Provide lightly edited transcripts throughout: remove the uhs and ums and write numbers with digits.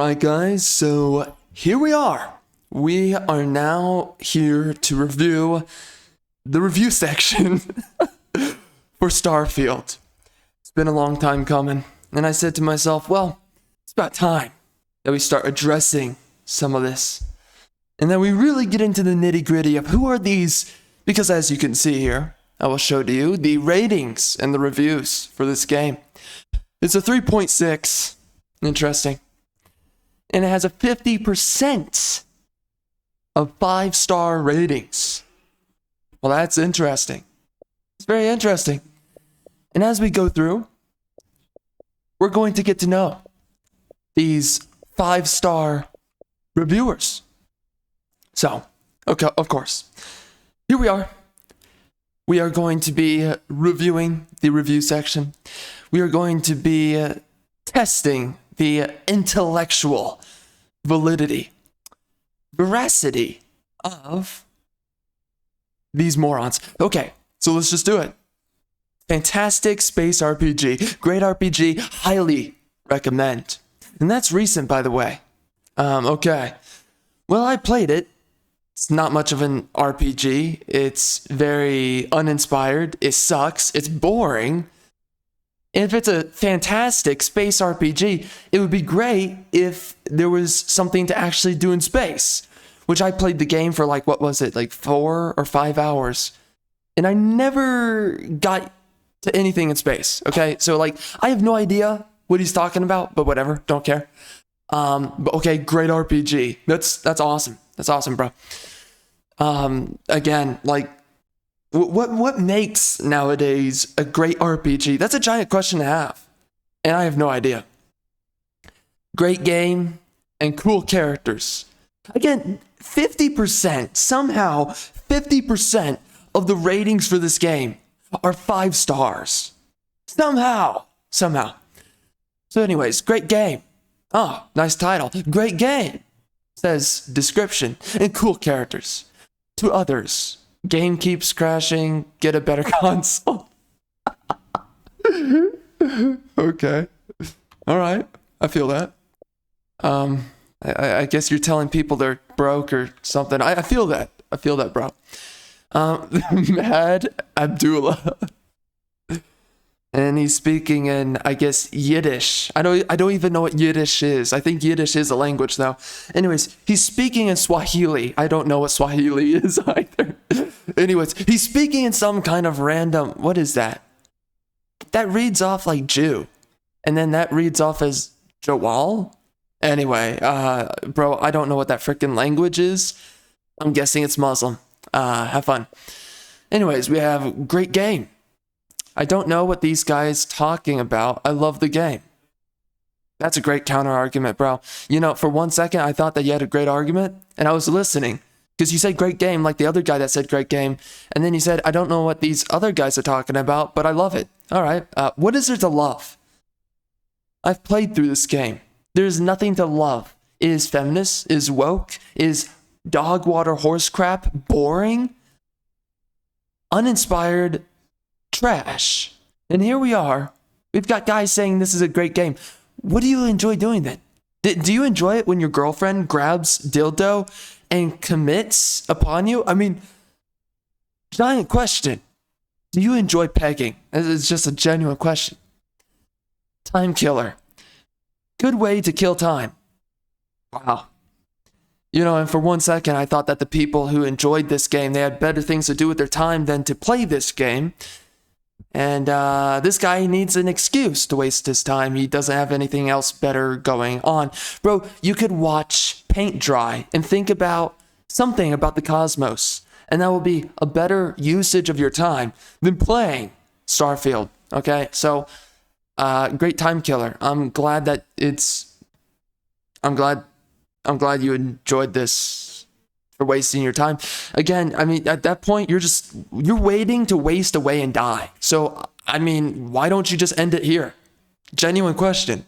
Alright guys, so here we are. We are now here to review the review section for Starfield. It's been a long time coming, and I said to myself, well, it's about time that we start addressing some of this. And then we really get into the nitty-gritty of who are these, because as you can see here, I will show to you the ratings and the reviews for this game. It's a 3.6. Interesting. And it has a 50% of 5-star ratings. Well, that's interesting. It's very interesting. And as we go through, we're going to get to know these 5-star reviewers. So, okay, of course, here we are. We are going to be reviewing the review section. We are going to be testing the intellectual veracity of these morons. Okay, so let's just do it. Fantastic space RPG. Great RPG. Highly recommend. And that's recent, by the way. Okay. Well, I played it. It's not much of an RPG. It's very uninspired. It sucks. It's boring. If it's a fantastic space RPG, it would be great if there was something to actually do in space, which I played the game for like 4 or 5 hours, and I never got to anything in space. Okay, so I have no idea what he's talking about, but whatever, don't care. But okay, great RPG. That's awesome. That's awesome, bro. Again, what makes nowadays a great RPG? That's a giant question to have, and I have no idea. Great game and cool characters. Again, 50%, somehow 50% of the ratings for this game are 5 stars. Somehow. So anyways, great game. Oh, nice title. Great game, says description, and cool characters. To others, game keeps crashing, get a better console. Okay. All right. I feel that. I guess you're telling people they're broke or something. I feel that. I feel that, bro. Mad Abdullah. And he's speaking in, I guess, Yiddish. I don't even know what Yiddish is. I think Yiddish is a language, though. Anyways, he's speaking in Swahili. I don't know what Swahili is either. Anyways, he's speaking in some kind of random... What is that? That reads off like Jew. And then that reads off as Jawal? Anyway, bro, I don't know what that freaking language is. I'm guessing it's Muslim. Have fun. Anyways, we have a great game. I don't know what these guys talking about. I love the game. That's a great counter argument, bro. You know, for 1 second, I thought that you had a great argument, and I was listening. Because you said great game, like the other guy that said great game. And then you said, I don't know what these other guys are talking about, but I love it. All right. What is there to love? I've played through this game. There's nothing to love. It is feminist, is woke, is dog water horse crap, boring, uninspired trash. And here we are. We've got guys saying this is a great game. What do you enjoy doing then? Do you enjoy it when your girlfriend grabs dildo and commits upon you? I mean, giant question. Do you enjoy pegging? It's just a genuine question. Time killer. Good way to kill time. Wow. You know, and for 1 second, I thought that the people who enjoyed this game, they had better things to do with their time than to play this game. And this guy needs an excuse to waste his time. He doesn't have anything else better going on. Bro, you could watch paint dry and think about something about the cosmos. And that will be a better usage of your time than playing Starfield. Okay, so great time killer. I'm glad you enjoyed this for wasting your time. Again, I mean, at that point, you're waiting to waste away and die. So, I mean, why don't you just end it here? Genuine question.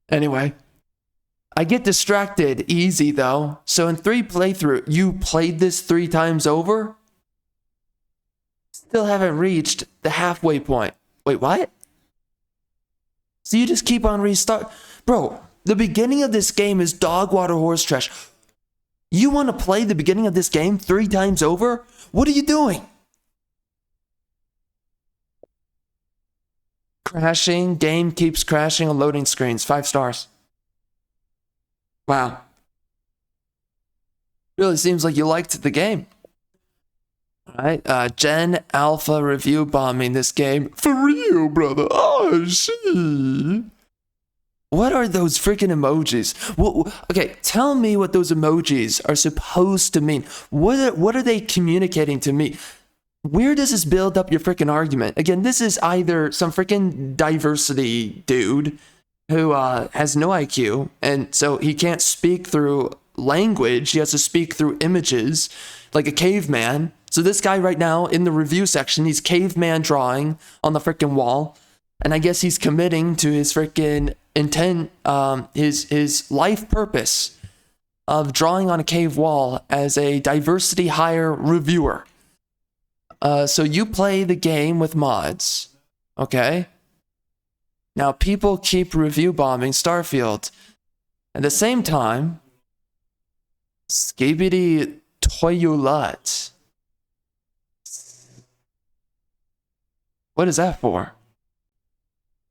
Anyway, I get distracted easy though. So in 3 playthrough, you played this 3 times over? Still haven't reached the halfway point. Wait, what? So you just keep on restart. Bro, The beginning of this game is dog water horse trash. You want to play the beginning of this game 3 times over? What are you doing? Crashing. Game keeps crashing on loading screens. 5 stars. Wow. Really seems like you liked the game. Alright, Gen Alpha review bombing this game. For real, brother. Oh, she. What are those freaking emojis? Well, okay, tell me what those emojis are supposed to mean. What are they communicating to me? Where does this build up your freaking argument? Again, this is either some freaking diversity dude who has no IQ, and so he can't speak through language. He has to speak through images, like a caveman. So this guy right now in the review section, he's caveman drawing on the freaking wall. And I guess he's committing to his freaking intent, his life purpose of drawing on a cave wall as a diversity hire reviewer. So you play the game with mods, okay? Now people keep review bombing Starfield. At the same time, Skibidi Toilet. What is that for?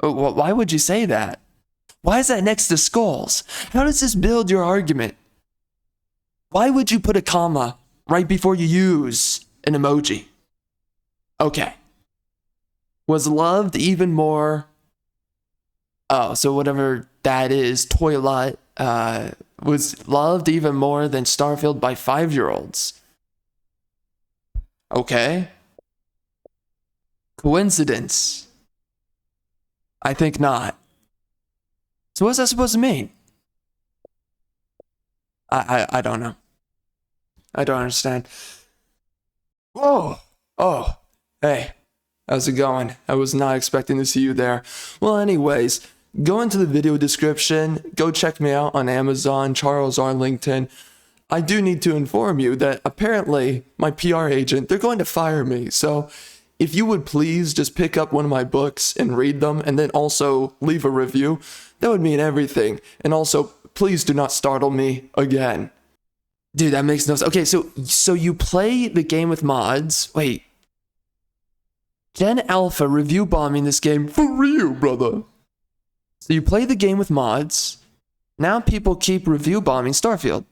Why would you say that? Why is that next to skulls? How does this build your argument? Why would you put a comma right before you use an emoji? Okay. Was loved even more... Oh, so whatever that is, toilet, was loved even more than Starfield by 5-year-olds. Okay. Coincidence? I think not. So what's that supposed to mean? I don't know. I don't understand. Whoa! Oh, hey. How's it going? I was not expecting to see you there. Well, anyways, go into the video description. Go check me out on Amazon, Charles Arlington. I do need to inform you that apparently my PR agent, they're going to fire me. So if you would please just pick up one of my books and read them and then also leave a review, that would mean everything. And also, please do not startle me again. Dude, that makes no sense. Okay, so you play the game with mods. Wait. Gen Alpha review bombing this game for real, brother. So you play the game with mods. Now people keep review bombing Starfield.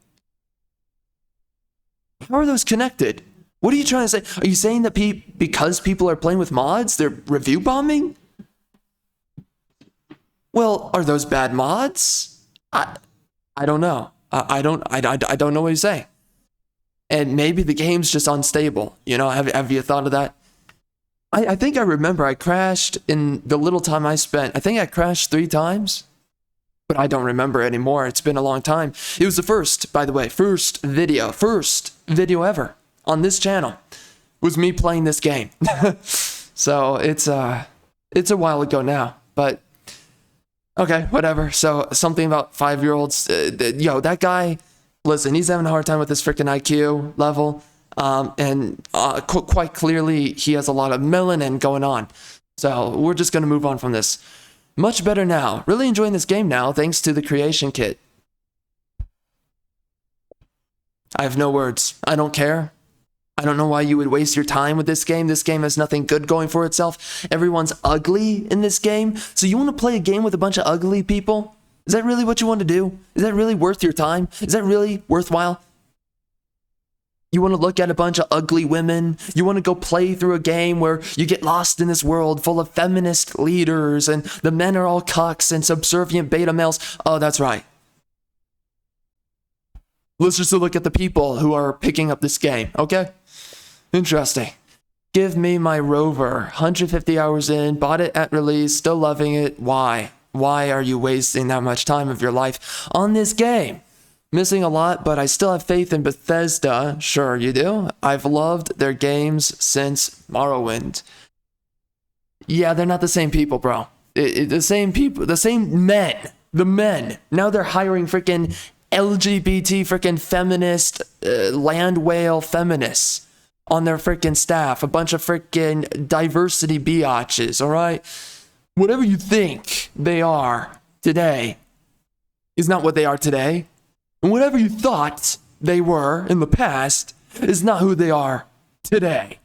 How are those connected? What are you trying to say? Are you saying that because people are playing with mods, they're review bombing? Well, are those bad mods? I don't know. I don't know what he's saying. And maybe the game's just unstable. You know, have you thought of that? I think I remember I crashed in the little time I spent. I think I crashed 3 times, but I don't remember anymore. It's been a long time. It was the first, by the way, first video ever on this channel was me playing this game. So it's a while ago now, but okay, whatever. So something about 5-year-olds, yo, that guy, listen, he's having a hard time with this freaking IQ level. And quite clearly, he has a lot of melanin going on. So we're just going to move on from this. Much better now. Really enjoying this game now, thanks to the creation kit. I have no words. I don't care. I don't know why you would waste your time with this game. This game has nothing good going for itself. Everyone's ugly in this game. So you want to play a game with a bunch of ugly people? Is that really what you want to do? Is that really worth your time? Is that really worthwhile? You want to look at a bunch of ugly women? You want to go play through a game where you get lost in this world full of feminist leaders and the men are all cucks and subservient beta males? Oh, that's right. Let's just look at the people who are picking up this game, okay? Interesting. Give me my Rover. 150 hours in, bought it at release, still loving it. Why? Why are you wasting that much time of your life on this game? Missing a lot, but I still have faith in Bethesda. Sure, you do. I've loved their games since Morrowind. Yeah, they're not the same people, bro. The same people, the same men. The men. Now they're hiring freaking LGBT freaking feminist, land whale feminists on their freaking staff. A bunch of freaking diversity biatches, all right? Whatever you think they are today, is not what they are today. And whatever you thought they were in the past is not who they are today.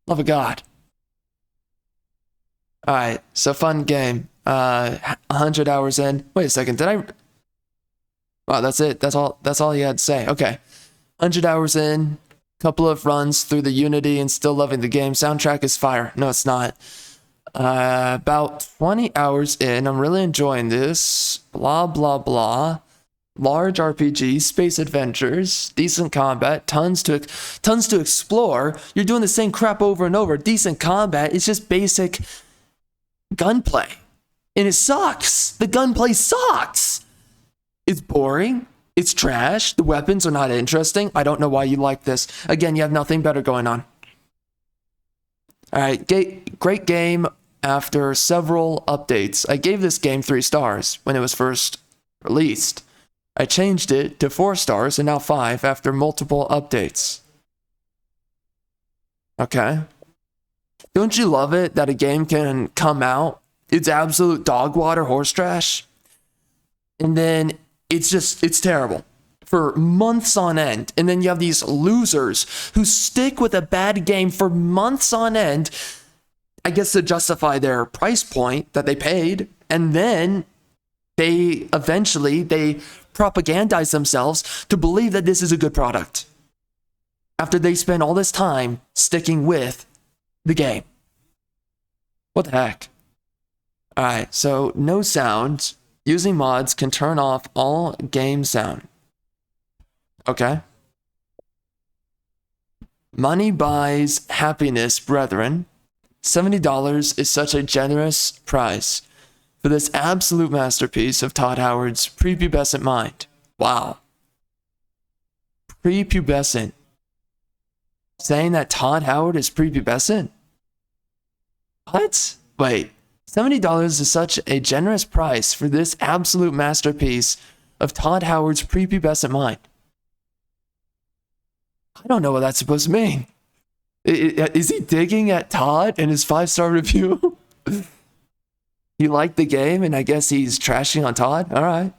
Love of God. All right, so fun game. 100 hours in. Wait a second, did I? Wow, that's it. That's all you had to say. Okay, 100 hours in. Couple of runs through the Unity and still loving the game. Soundtrack is fire. No, it's not. About 20 hours in. I'm really enjoying this. Blah blah blah. Large RPG, space adventures, decent combat, tons to explore. You're doing the same crap over and over. Decent combat. It's just basic gunplay. And it sucks. The gunplay sucks. It's boring. It's trash. The weapons are not interesting. I don't know why you like this. Again, you have nothing better going on. All right, great game after several updates. I gave this game 3 stars when it was first released. I changed it to 4 stars and now 5 after multiple updates. Okay. Don't you love it that a game can come out, it's absolute dog water horse trash, and then it's terrible for months on end, and then you have these losers who stick with a bad game for months on end, I guess to justify their price point that they paid, and then they propagandize themselves to believe that this is a good product after they spend all this time sticking with the game. What the heck? Alright, so no sound. Using mods can turn off all game sound. Okay. Money buys happiness, brethren. $70 is such a generous price for this absolute masterpiece of Todd Howard's prepubescent mind. Wow. Prepubescent. Saying that Todd Howard is prepubescent? What? Wait. $70 is such a generous price for this absolute masterpiece of Todd Howard's prepubescent mind. I don't know what that's supposed to mean. Is he digging at Todd in his 5-star review? He liked the game and I guess he's trashing on Todd? Alright.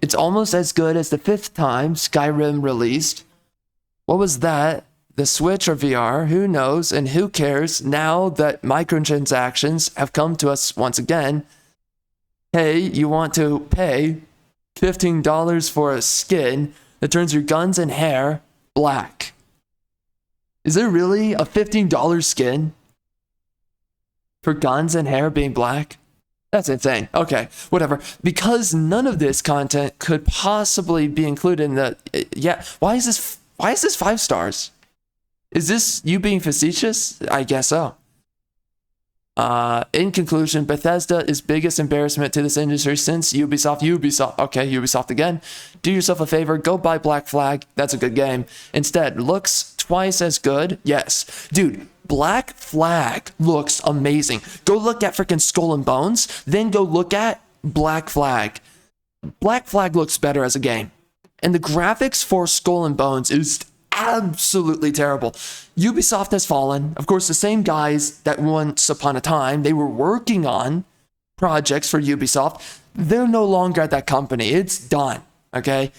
It's almost as good as the 5th time Skyrim released. What was that? The Switch or VR? Who knows? And who cares now that microtransactions have come to us once again? Hey, you want to pay $15 for a skin that turns your guns and hair black. Is there really a $15 skin for guns and hair being black? That's insane. Okay, whatever. Because none of this content could possibly be included in the... Yeah, why is this 5 stars? Is this you being facetious? I guess so. In conclusion, Bethesda is biggest embarrassment to this industry since Ubisoft. Okay, Ubisoft again. Do yourself a favor, go buy Black Flag. That's a good game. Instead, looks twice as good. Yes. Dude, Black Flag looks amazing. Go look at freaking Skull and Bones, then go look at Black Flag. Black Flag looks better as a game. And the graphics for Skull and Bones is absolutely terrible. Ubisoft has fallen. Of course, the same guys that once upon a time they were working on projects for Ubisoft, they're no longer at that company. It's done. Okay.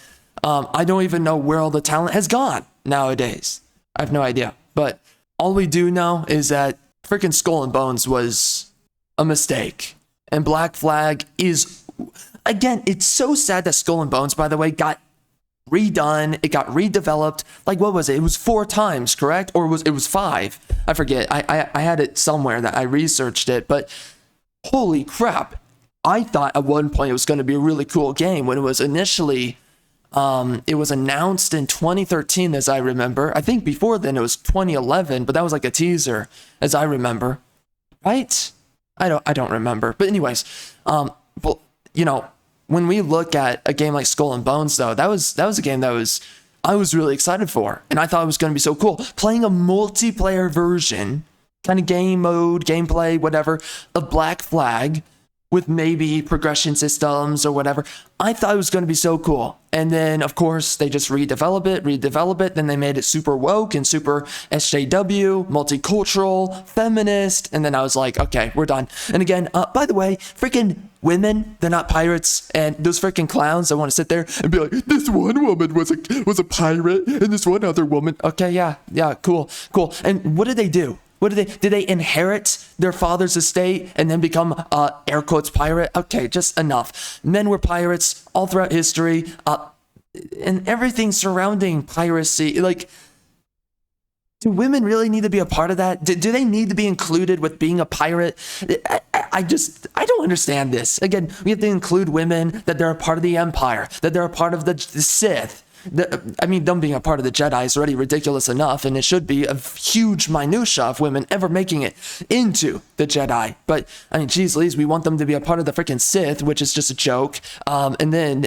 I don't even know where all the talent has gone nowadays. I have no idea. But all we do know is that freaking Skull and Bones was a mistake. And Black Flag is, again, it's so sad that Skull and Bones, by the way, got redone. It got redeveloped. Like, what was it? It was 4 times, correct? Or it was 5? I forget. I had it somewhere that I researched it, but holy crap. I thought at one point it was going to be a really cool game when it was initially, it was announced in 2013, as I remember. I think before then it was 2011, but that was like a teaser, as I remember. Right? I don't remember. But anyways, well, you know, when we look at a game like Skull and Bones, though, that was a game that I was really excited for, and I thought it was going to be so cool. Playing a multiplayer version, kind of game mode, gameplay, whatever, of Black Flag with maybe progression systems or whatever. I thought it was going to be so cool. And then, of course, they just redevelop it. Then they made it super woke and super SJW, multicultural, feminist. And then I was like, okay, we're done. And again, by the way, freaking women, they're not pirates. And those freaking clowns that want to sit there and be like, this one woman was a pirate and this one other woman. Okay, yeah, cool. And what did they do? Did they inherit their father's estate and then become, air quotes, pirate? Okay, just enough. Men were pirates all throughout history, and everything surrounding piracy. Like, do women really need to be a part of that? Do they need to be included with being a pirate? I don't understand this. Again, we have to include women, that they're a part of the Empire, that they're a part of the Sith. Them being a part of the Jedi is already ridiculous enough, and it should be a huge minutia of women ever making it into the Jedi. But, geez Louise, we want them to be a part of the freaking Sith, which is just a joke. And then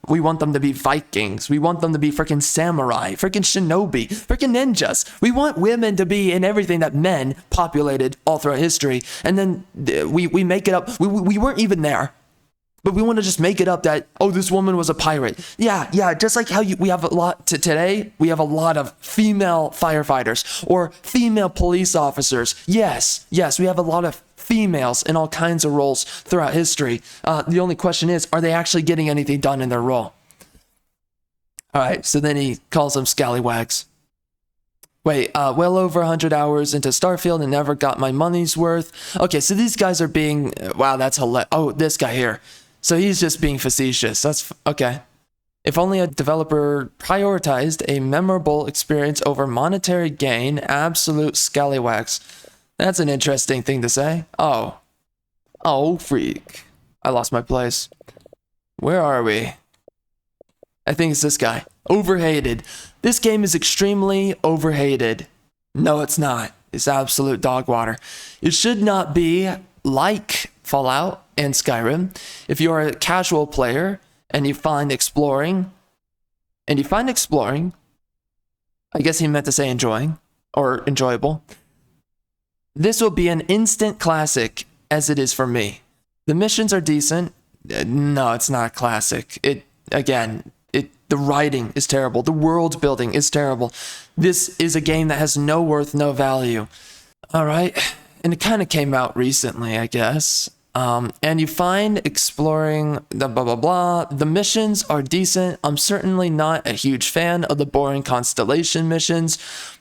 we want them to be Vikings. We want them to be freaking samurai, freaking shinobi, freaking ninjas. We want women to be in everything that men populated all throughout history. And then we make it up. We weren't even there. But we want to just make it up that, oh, this woman was a pirate. Yeah, just like how we have a lot today, we have a lot of female firefighters or female police officers. Yes, we have a lot of females in all kinds of roles throughout history. The only question is, are they actually getting anything done in their role? All right, so then he calls them scallywags. Wait, well over 100 hours into Starfield and never got my money's worth. Okay, so these guys are being, wow, that's hilarious. Oh, this guy here. So he's just being facetious. That's okay. If only a developer prioritized a memorable experience over monetary gain, absolute scallywags. That's an interesting thing to say. Oh, freak. I lost my place. Where are we? I think it's this guy. Overhated. This game is extremely overhated. No, it's not. It's absolute dog water. It should not be like Fallout and Skyrim. If you are a casual player and you find exploring, I guess he meant to say enjoying or enjoyable, this will be an instant classic as it is for me. The missions are decent. No, it's not classic. The writing is terrible. The world building is terrible. This is a game that has no worth, no value. All right. And it kind of came out recently, I guess. And you find exploring the blah, blah, blah. The missions are decent. I'm certainly not a huge fan of the boring Constellation missions,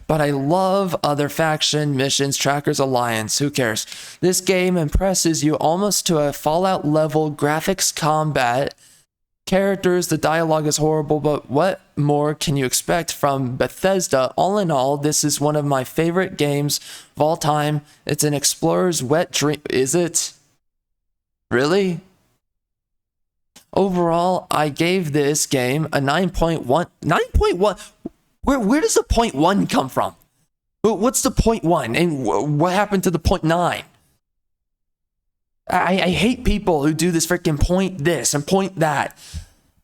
but I love other faction missions, Trackers Alliance. Who cares? This game impresses you almost to a Fallout level graphics, combat, characters. The dialogue is horrible, but what more can you expect from Bethesda? All in all, this is one of my favorite games of all time. It's an explorer's wet dream. Is it? Really? Overall, I gave this game a 9.1. 9.1? Where does the 0.1 come from? What's the 0.1? And what happened to the 0.9? I hate people who do this freaking point this and point that.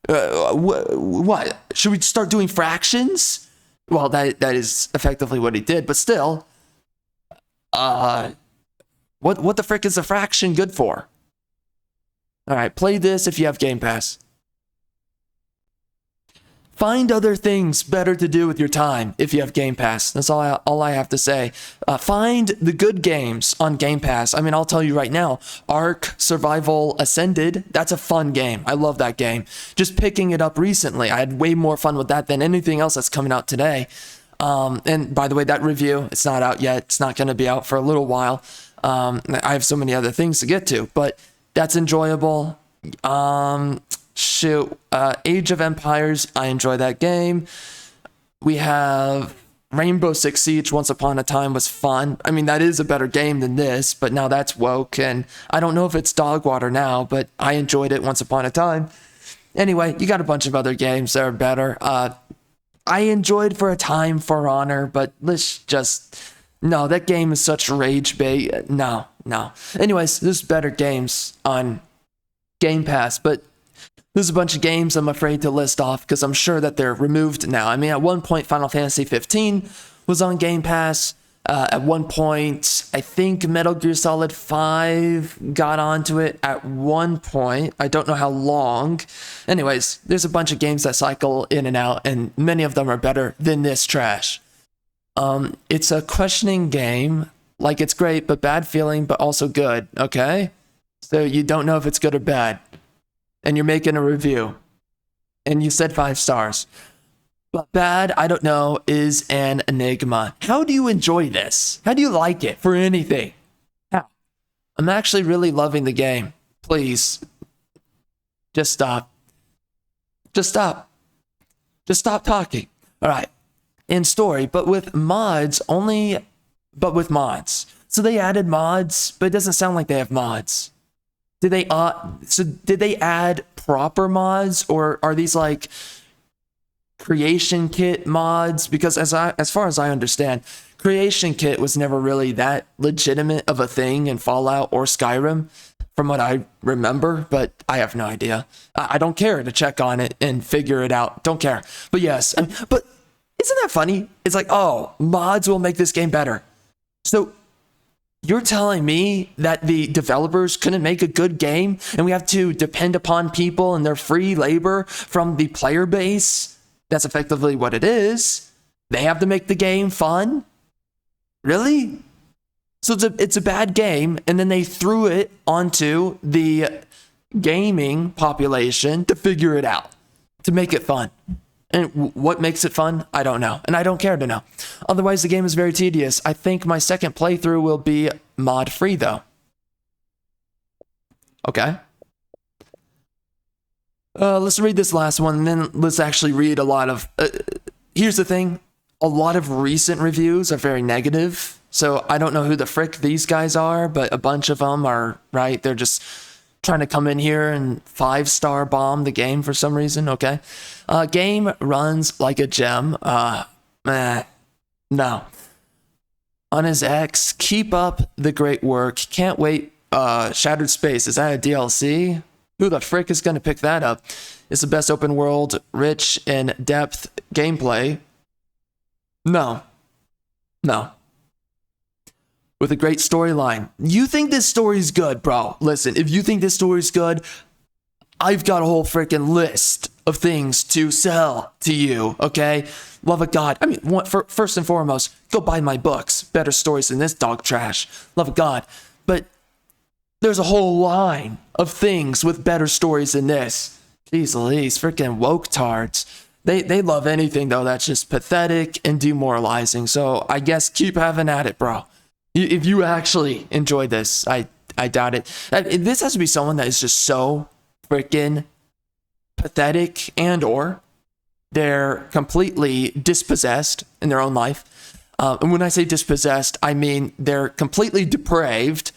What? Should we start doing fractions? Well, that is effectively what he did, but still. What the frick is a fraction good for? Alright, play this if you have Game Pass. Find other things better to do with your time if you have Game Pass. That's all I have to say. Find the good games on Game Pass. I'll tell you right now, Ark Survival Ascended, that's a fun game. I love that game. Just picking it up recently, I had way more fun with that than anything else that's coming out today. And by the way, that review, it's not out yet. It's not going to be out for a little while. I have so many other things to get to, but that's enjoyable. Age of Empires, I enjoy that game. We have Rainbow Six Siege, Once Upon a Time was fun. That is a better game than this, but now that's woke, and I don't know if it's dog water now, but I enjoyed it once upon a time. Anyway, you got a bunch of other games that are better. I enjoyed for a time For Honor, but no, that game is such rage bait. No. Anyways, there's better games on Game Pass, but there's a bunch of games I'm afraid to list off because I'm sure that they're removed now. At one point, Final Fantasy 15 was on Game Pass. At one point, I think Metal Gear Solid 5 got onto it at one point. I don't know how long. Anyways, there's a bunch of games that cycle in and out, and many of them are better than this trash. It's a questioning game. Like, it's great, but bad feeling, but also good, okay? So you don't know if it's good or bad. And you're making a review. And you said 5 stars. But bad, I don't know, is an enigma. How do you enjoy this? How do you like it for anything? How? I'm actually really loving the game. Please. Just stop. Just stop. Just stop talking. All right. In story, but with mods only, but with mods. So they added mods, but it doesn't sound like they have mods. Did they add proper mods, or are these like creation kit mods? Because as far as I understand, creation kit was never really that legitimate of a thing in Fallout or Skyrim, from what I remember, but I have no idea. I don't care to check on it and figure it out. Don't care. But yes, but isn't that funny? It's like, oh, mods will make this game better. So you're telling me that the developers couldn't make a good game and we have to depend upon people and their free labor from the player base? That's effectively what it is. They have to make the game fun? Really? So it's a bad game, and then they threw it onto the gaming population to figure it out, to make it fun. And what makes it fun? I don't know, and I don't care to know. Otherwise, the game is very tedious. I think my second playthrough will be mod-free, though. Okay. Let's read this last one, and then let's actually read a lot of... here's the thing. A lot of recent reviews are very negative, so I don't know who the frick these guys are, but a bunch of them are, right? They're just trying to come in here and 5-star bomb the game for some reason, okay? Game runs like a gem. No. On his X, keep up the great work. Can't wait. Shattered Space, is that a DLC? Who the frick is going to pick that up? It's the best open world, rich in depth gameplay. No. With a great storyline. You think this story's good, bro? Listen, if you think this story's good, I've got a whole freaking list of things to sell to you, okay? Love of God. I mean, first and foremost, go buy my books. Better stories than this dog trash. Love of God. But there's a whole line of things with better stories than this. Jeez Louise, freaking woke tards. They love anything, though, that's just pathetic and demoralizing. So I guess keep having at it, bro. If you actually enjoy this, I doubt it. This has to be someone that is just so freaking pathetic, and or they're completely dispossessed in their own life. And when I say dispossessed, I mean they're completely depraved,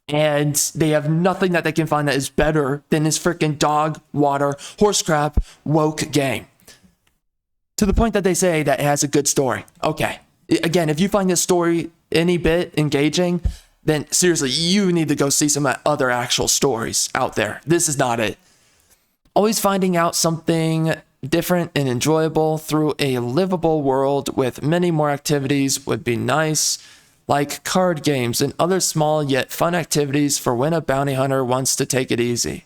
and they have nothing that they can find that is better than this freaking dog, water, horse crap, woke game. To the point that they say that it has a good story. Okay. Again, if you find this story any bit engaging, then seriously, you need to go see some other actual stories out there. This is not it. Always finding out something different and enjoyable through a livable world with many more activities would be nice, like card games and other small yet fun activities for when a bounty hunter wants to take it easy.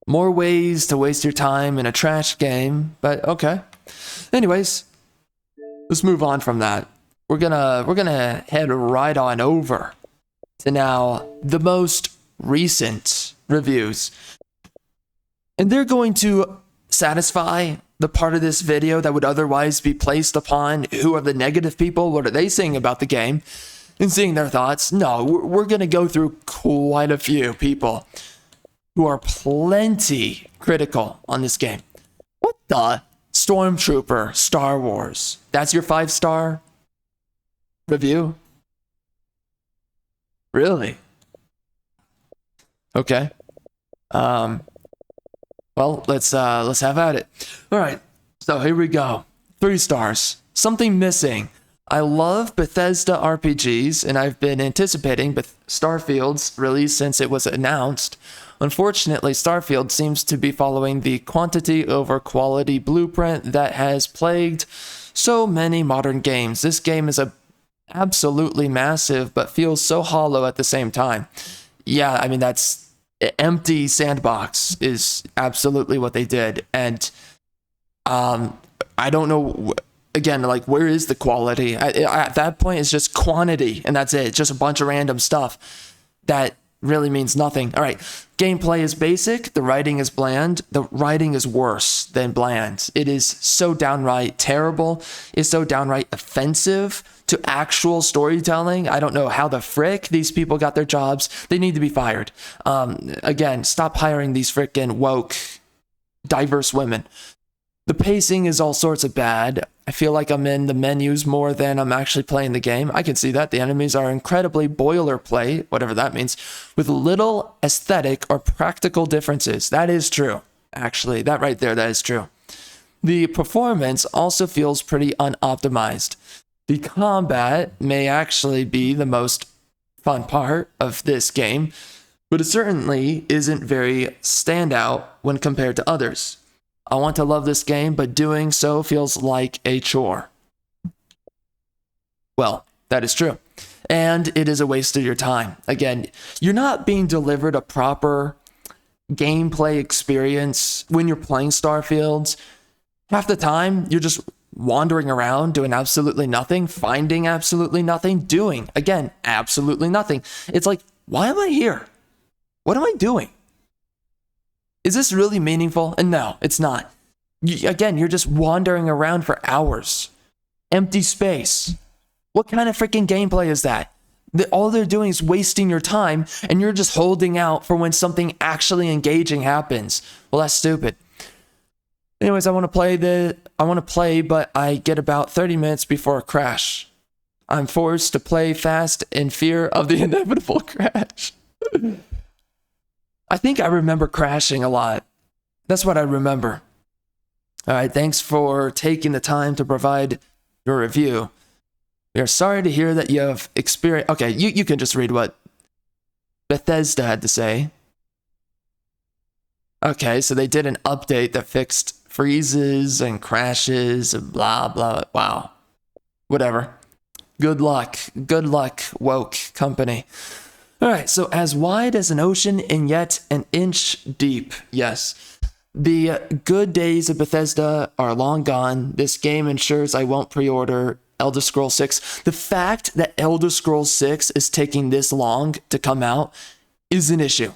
More ways to waste your time in a trash game, but okay. Anyways, let's move on from that. We're gonna head right on over to now the most recent reviews. And they're going to satisfy the part of this video that would otherwise be placed upon who are the negative people, what are they saying about the game, and seeing their thoughts. No, we're gonna go through quite a few people who are plenty critical on this game. What the? Stormtrooper, Star Wars. That's your 5-star review? Really? Okay. Well, let's have at it. All right. So here we go. 3 stars. Something missing. I love Bethesda RPGs, and I've been anticipating Starfield's release since it was announced. Unfortunately, Starfield seems to be following the quantity over quality blueprint that has plagued so many modern games. This game is absolutely massive, but feels so hollow at the same time. Yeah, I mean, that's empty sandbox is absolutely what they did. And I don't know, again, like, where is the quality? At that point, it's just quantity, and that's it. It's just a bunch of random stuff that really means nothing. All right, gameplay is basic. The writing is bland. The writing is worse than bland. It is so downright terrible. It's so downright offensive to actual storytelling. I don't know how the frick these people got their jobs. They need to be fired. Again, stop hiring these frickin' woke, diverse women. The pacing is all sorts of bad. I feel like I'm in the menus more than I'm actually playing the game. I can see that. The enemies are incredibly boilerplate, whatever that means, with little aesthetic or practical differences. That is true. Actually, that right there, that is true. The performance also feels pretty unoptimized. The combat may actually be the most fun part of this game, but it certainly isn't very standout when compared to others. I want to love this game, but doing so feels like a chore. Well, that is true. And it is a waste of your time. Again, you're not being delivered a proper gameplay experience when you're playing Starfield. Half the time, you're just wandering around doing absolutely nothing, finding absolutely nothing, doing, again, absolutely nothing. It's like, why am I here? What am I doing? Is this really meaningful? And no, it's not. Again, you're just wandering around for hours. Empty space. What kind of freaking gameplay is that? All they're doing is wasting your time, and you're just holding out for when something actually engaging happens. Well, that's stupid. Anyways, I want to play, but I get about 30 minutes before a crash. I'm forced to play fast in fear of the inevitable crash. I think I remember crashing a lot. That's what I remember. All right, thanks for taking the time to provide your review. We are sorry to hear that you have experienced... Okay, you can just read what Bethesda had to say. Okay, so they did an update that fixed freezes and crashes and blah, blah. Wow. Whatever. Good luck. Good luck, woke company. All right, so as wide as an ocean and yet an inch deep. Yes. The good days of Bethesda are long gone. This game ensures I won't pre-order Elder Scrolls 6. The fact that Elder Scrolls 6 is taking this long to come out is an issue.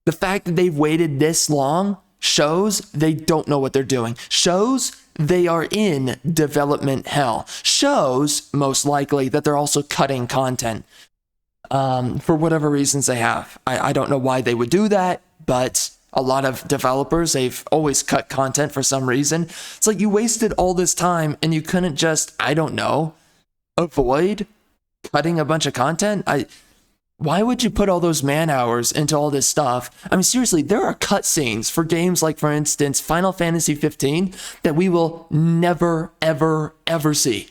The fact that they've waited this long shows they don't know what they're doing. Shows they are in development hell. Shows, most likely, that they're also cutting content. For whatever reasons they have. I don't know why they would do that, but a lot of developers, they've always cut content for some reason. It's like you wasted all this time and you couldn't just, I don't know, avoid cutting a bunch of content? Why would you put all those man hours into all this stuff? I mean, seriously, there are cutscenes for games like, for instance, Final Fantasy 15 that we will never, ever, ever see.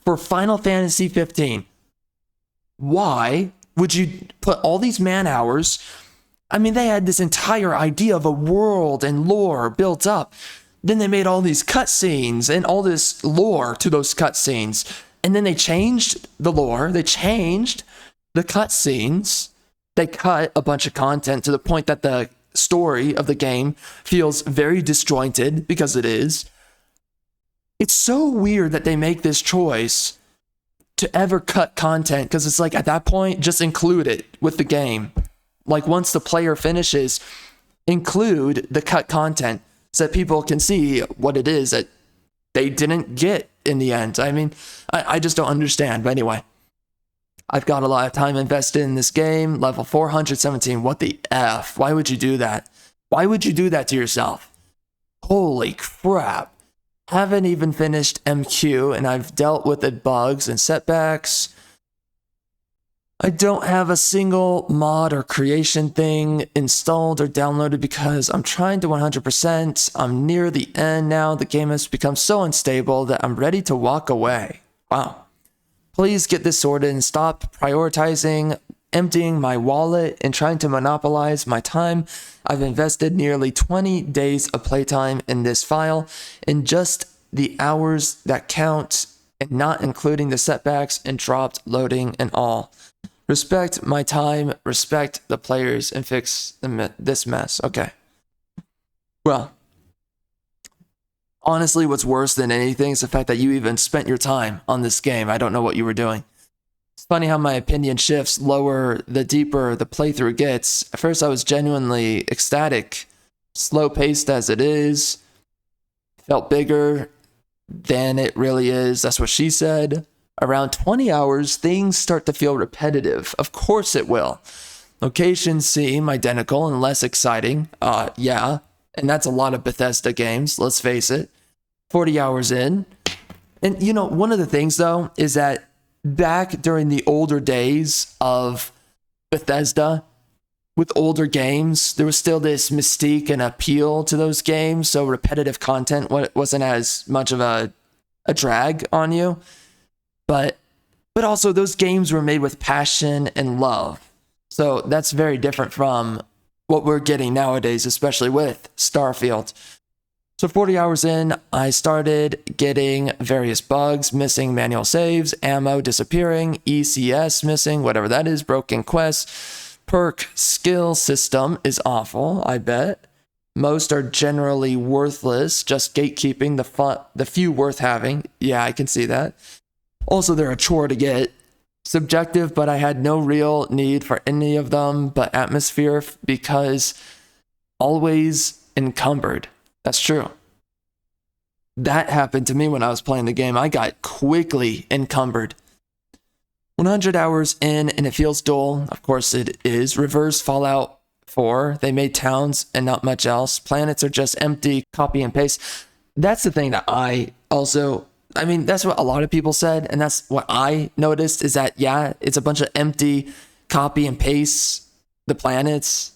For Final Fantasy 15, why would you put all these man hours? I mean, they had this entire idea of a world and lore built up. Then they made all these cutscenes and all this lore to those cutscenes. And then they changed the lore. They changed the cutscenes. They cut a bunch of content to the point that the story of the game feels very disjointed, because it is. It's so weird that they make this choice to ever cut content, because it's like, at that point, just include it with the game. Like, once the player finishes, include the cut content so that people can see what it is that they didn't get in the end. I mean, I just don't understand. But anyway, I've got a lot of time invested in this game. Level 417. What the F? Why would you do that? Why would you do that to yourself? Holy crap. Haven't even finished MQ, and I've dealt with the bugs and setbacks. I don't have a single mod or creation thing installed or downloaded because I'm trying to 100%. I'm near the end now. The game has become so unstable that I'm ready to walk away. Wow. Please get this sorted and stop prioritizing emptying my wallet and trying to monopolize my time. I've invested nearly 20 days of playtime in this file, and just the hours that count and not including the setbacks and dropped loading and all. Respect my time, respect the players, and fix this mess. Okay. Well, honestly, what's worse than anything is the fact that you even spent your time on this game. I don't know what you were doing. It's funny how my opinion shifts lower the deeper the playthrough gets. At first, I was genuinely ecstatic. Slow-paced as it is. Felt bigger than it really is. That's what she said. Around 20 hours, things start to feel repetitive. Of course it will. Locations seem identical and less exciting. Yeah. And that's a lot of Bethesda games, let's face it. 40 hours in. And you know, one of the things though, is that back during the older days of Bethesda, with older games, there was still this mystique and appeal to those games. So repetitive content wasn't as much of a drag on you. But also those games were made with passion and love. So that's very different from what we're getting nowadays, especially with Starfield. So 40 hours in, I started getting various bugs, missing manual saves, ammo disappearing, ECS missing, whatever that is, broken quests. Perk skill system is awful, I bet. Most are generally worthless, just gatekeeping the few worth having. Yeah, I can see that. Also, they're a chore to get. Subjective, but I had no real need for any of them but atmosphere because always encumbered. That's true. That happened to me when I was playing the game. I got quickly encumbered. 100 hours in and it feels dull. Of course it is. Reverse Fallout 4. They made towns and not much else. Planets are just empty, copy and paste. That's the thing that I mean, that's what a lot of people said, and that's what I noticed, is that, yeah, it's a bunch of empty copy and paste the planets.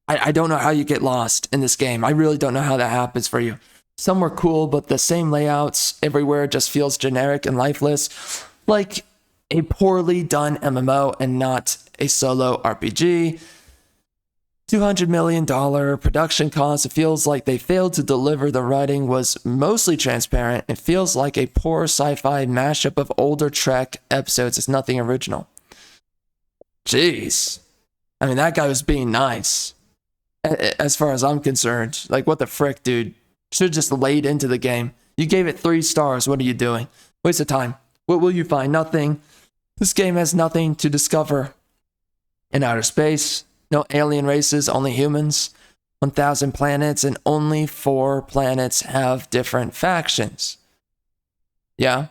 I don't know how you get lost in this game. I really don't know how that happens for you. Some were cool, but the same layouts everywhere just feels generic and lifeless, like a poorly done MMO and not a solo RPG. $200 million production cost. It feels like they failed to deliver. The writing was mostly transparent. It feels like a poor sci-fi mashup of older Trek episodes. It's nothing original. Jeez. I mean, that guy was being nice. As far as I'm concerned. Like, what the frick, dude? Should have just laid into the game. You gave it 3 stars. What are you doing? Waste of time. What will you find? Nothing. This game has nothing to discover in outer space. No alien races, only humans. 1,000 planets, and only 4 planets have different factions. Yeah.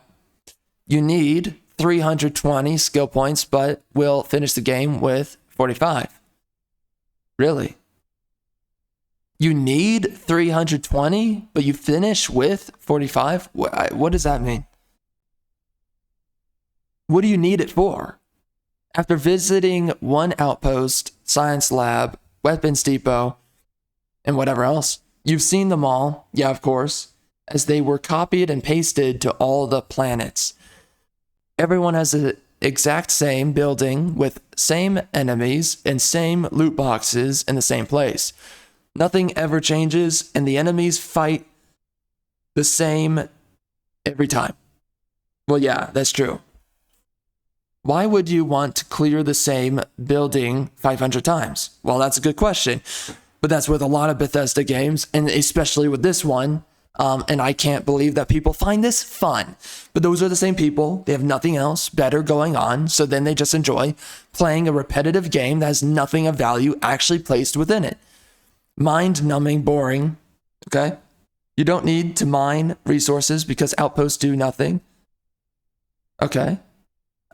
You need 320 skill points, but we'll finish the game with 45. Really? You need 320, but you finish with 45? What does that mean? What do you need it for? After visiting one outpost, science lab, weapons depot, and whatever else, you've seen them all, yeah, of course, as they were copied and pasted to all the planets. Everyone has the exact same building with same enemies and same loot boxes in the same place. Nothing ever changes, and the enemies fight the same every time. Well, yeah, that's true. Why would you want to clear the same building 500 times? Well, that's a good question. But that's with a lot of Bethesda games, and especially with this one. And I can't believe that people find this fun. But those are the same people. They have nothing else better going on. So then they just enjoy playing a repetitive game that has nothing of value actually placed within it. Mind-numbing, boring. Okay? You don't need to mine resources because outposts do nothing. Okay.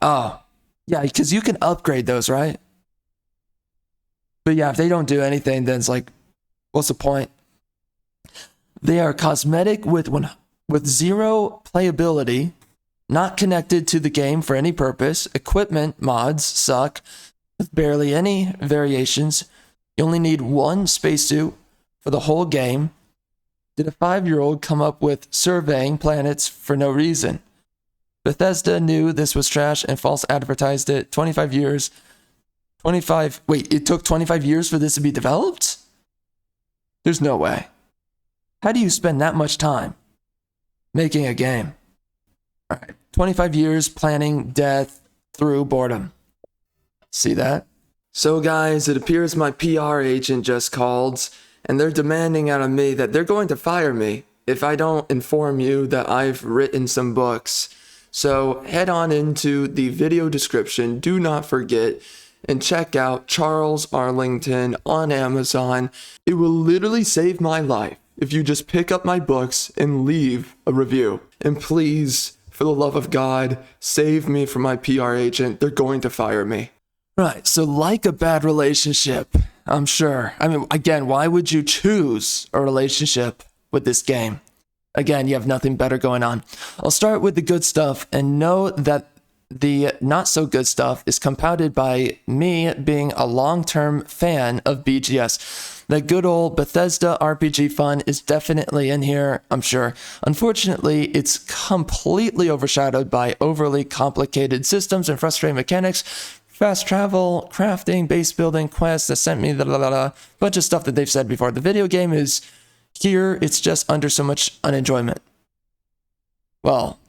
Oh, yeah, because you can upgrade those, right? But yeah, if they don't do anything, then it's like, what's the point? They are cosmetic with zero playability, not connected to the game for any purpose. Equipment mods suck with barely any variations. You only need one spacesuit for the whole game. Did a 5-year-old come up with surveying planets for no reason? Bethesda knew this was trash and false advertised it. 25 years. It took 25 years for this to be developed? There's no way. How do you spend that much time making a game. All right, 25 years planning death through boredom. See that? So guys, it appears my PR agent just called, and they're demanding out of me that they're going to fire me if I don't inform you that I've written some books. So head on into the video description, do not forget, and check out Charles Arlington on Amazon. It will literally save my life if you just pick up my books and leave a review. And please, for the love of God, save me from my PR agent. They're going to fire me. Right, so like a bad relationship, I'm sure. I mean, again, why would you choose a relationship with this game? Again, you have nothing better going on. I'll start with the good stuff and know that the not so good stuff is compounded by me being a long-term fan of BGS. The good old Bethesda RPG fun is definitely in here, I'm sure. Unfortunately, it's completely overshadowed by overly complicated systems and frustrating mechanics. Fast travel, crafting, base building, quests that sent me bunch of stuff that they've said before. The video game is here, it's just under so much unenjoyment. Well,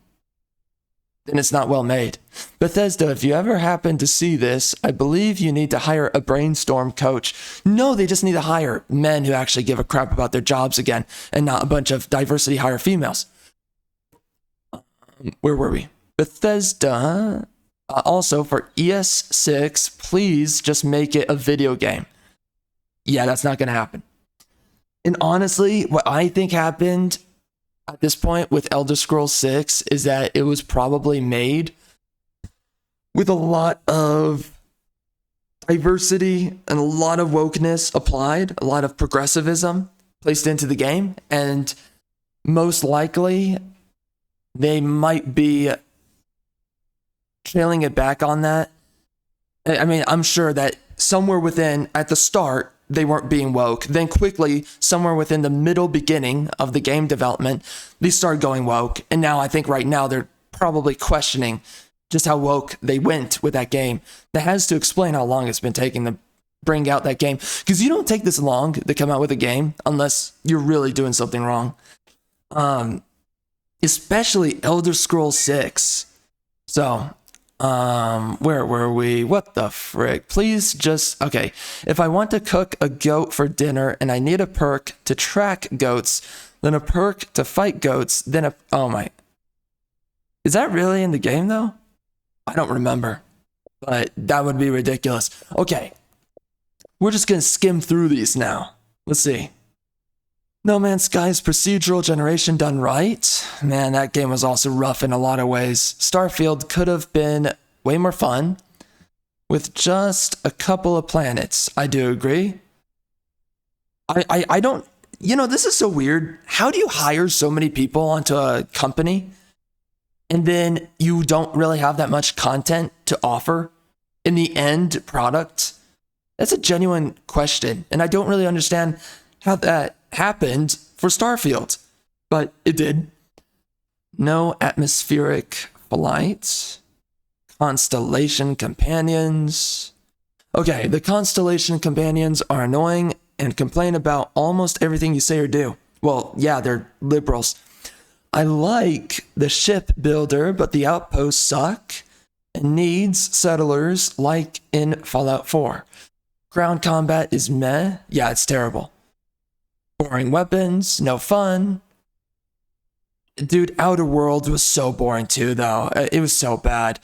then it's not well made. Bethesda, if you ever happen to see this, I believe you need to hire a brainstorm coach. No, they just need to hire men who actually give a crap about their jobs again, and not a bunch of diversity hire females. Where were we? Bethesda, also for ES6, please just make it a video game. Yeah, that's not going to happen. And honestly, what I think happened at this point with Elder Scrolls 6 is that it was probably made with a lot of diversity and a lot of wokeness applied, a lot of progressivism placed into the game, and most likely they might be trailing it back on that. I mean, I'm sure that somewhere within, at the start, they weren't being woke. Then quickly, somewhere within the middle beginning of the game development, they started going woke. And now I think right now they're probably questioning just how woke they went with that game. That has to explain how long it's been taking to bring out that game. Because you don't take this long to come out with a game unless you're really doing something wrong. Especially Elder Scrolls 6. So, where were we? What the frick? Please just, okay. If I want to cook a goat for dinner and I need a perk to track goats, then a perk to fight goats, then a, oh my. Is that really in the game though? I don't remember, but that would be ridiculous. Okay. We're just going to skim through these now. Let's see. No Man's Sky's procedural generation done right. Man, that game was also rough in a lot of ways. Starfield could have been way more fun with just a couple of planets. I do agree. I don't, you know, this is so weird. How do you hire so many people onto a company and then you don't really have that much content to offer in the end product? That's a genuine question. And I don't really understand how that happened for Starfield, but it did. No atmospheric flight. Constellation companions. Okay, the constellation companions are annoying and complain about almost everything you say or do. Well, yeah, they're liberals. I like the ship builder, but the outposts suck and needs settlers like in Fallout 4. Ground combat is meh. Yeah, it's terrible. Boring weapons, no fun. Dude, Outer Worlds was so boring too, though. It was so bad.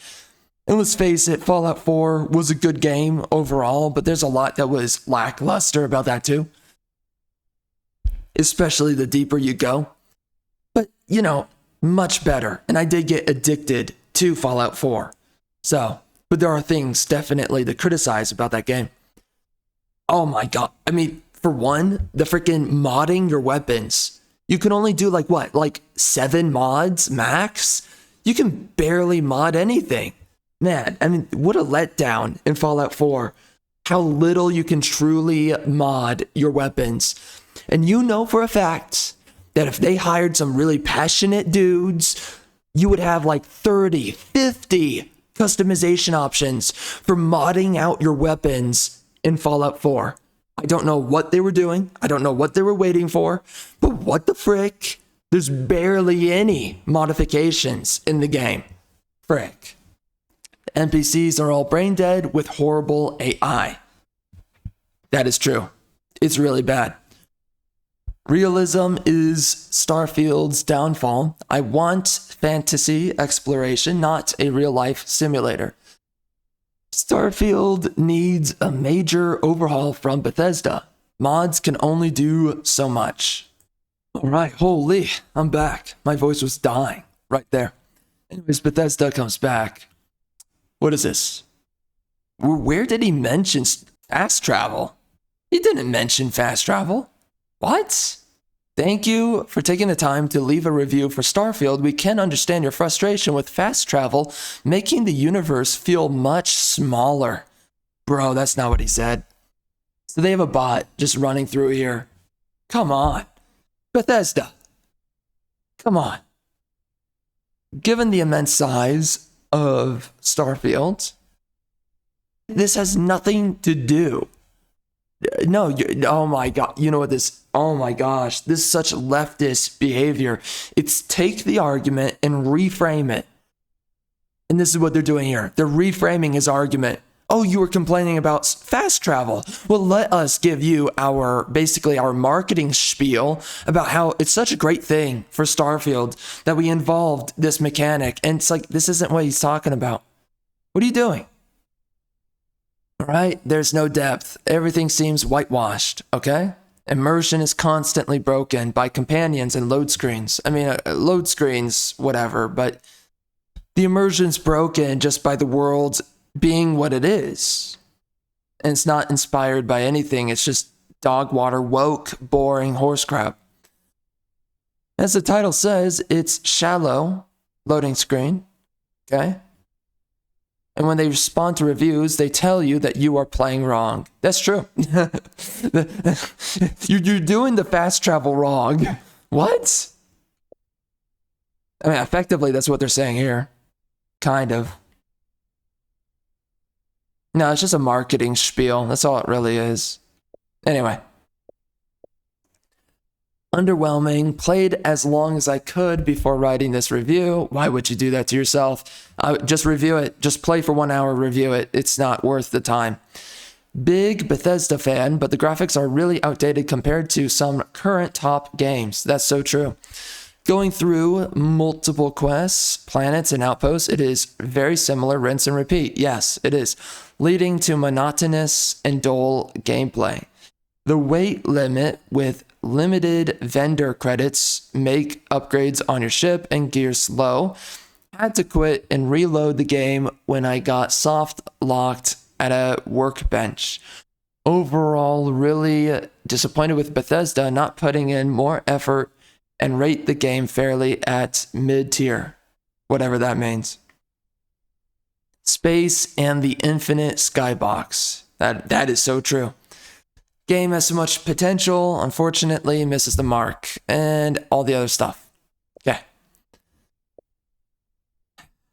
And let's face it, Fallout 4 was a good game overall, but there's a lot that was lackluster about that too. Especially the deeper you go. But, you know, much better. And I did get addicted to Fallout 4. So, but there are things definitely to criticize about that game. Oh my god. I mean, for one, the freaking modding your weapons. You can only do like what? Like 7 mods max? You can barely mod anything. Man, I mean, what a letdown in Fallout 4. How little you can truly mod your weapons. And you know for a fact that if they hired some really passionate dudes, you would have like 30, 50 customization options for modding out your weapons in Fallout 4. I don't know what they were doing. I don't know what they were waiting for. But what the frick? There's barely any modifications in the game. Frick. NPCs are all brain dead with horrible AI. That is true. It's really bad. Realism is Starfield's downfall. I want fantasy exploration, not a real-life simulator. Starfield needs a major overhaul from Bethesda. Mods can only do so much. Alright, holy, I'm back. My voice was dying right there. Anyways, Bethesda comes back. What is this? Where did he mention fast travel? He didn't mention fast travel. What? Thank you for taking the time to leave a review for Starfield. We can understand your frustration with fast travel, making the universe feel much smaller. Bro, that's not what he said. So they have a bot just running through here. Come on. Bethesda. Come on. Given the immense size of Starfield, this has nothing to do. No, oh my god, you know what this, oh my gosh, this is such leftist behavior. It's take the argument and reframe it. And this is what they're doing here. They're reframing his argument. Oh, you were complaining about fast travel. Well, let us give you basically our marketing spiel about how it's such a great thing for Starfield that we involved this mechanic. And it's like, this isn't what he's talking about. What are you doing? All right, there's no depth. Everything seems whitewashed, okay? Immersion is constantly broken by companions and load screens. I mean, load screens, whatever, but the immersion's broken just by the world being what it is. And it's not inspired by anything. It's just dog water, woke, boring horse crap. As the title says, it's shallow loading screen, okay? And when they respond to reviews, they tell you that you are playing wrong. That's true. You're doing the fast travel wrong. What? I mean, effectively, that's what they're saying here. Kind of. No, it's just a marketing spiel. That's all it really is. Anyway. Underwhelming. Played as long as I could before writing this review. Why would you do that to yourself? Just review it. Just play for 1 hour, review it. It's not worth the time. Big Bethesda fan, but the graphics are really outdated compared to some current top games. That's so true. Going through multiple quests, planets, and outposts, it is very similar, rinse and repeat. Yes, it is. Leading to monotonous and dull gameplay. The weight limit with limited vendor credits make upgrades on your ship and gear slow. Had to quit and reload the game when I got soft locked at a workbench. Overall, really disappointed with Bethesda not putting in more effort and rate the game fairly at mid-tier, whatever that means. Space and the infinite skybox. That is so true. Game has so much potential, unfortunately misses the mark, and all the other stuff. Okay.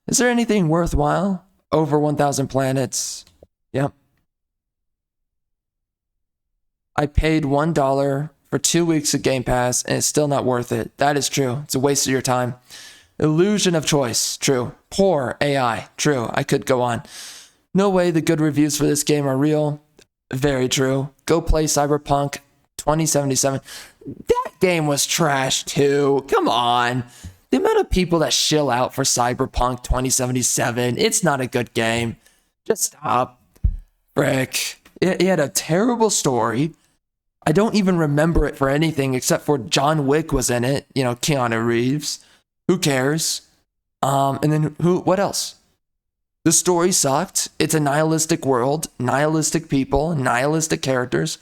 Is there anything worthwhile? Over 1,000 planets. Yep. I paid $1 for 2 weeks of Game Pass, and it's still not worth it. That is true. It's a waste of your time. Illusion of choice. True. Poor AI. True. I could go on. No way the good reviews for this game are real. Very true. Go play Cyberpunk 2077. That game was trash too. Come on. The amount of people that shill out for Cyberpunk 2077, it's not a good game. Just stop. Frick. It had a terrible story. I don't even remember it for anything except for John Wick was in it. You know, Keanu Reeves. Who cares? And then what else? The story sucked. It's a nihilistic world, nihilistic people, nihilistic characters,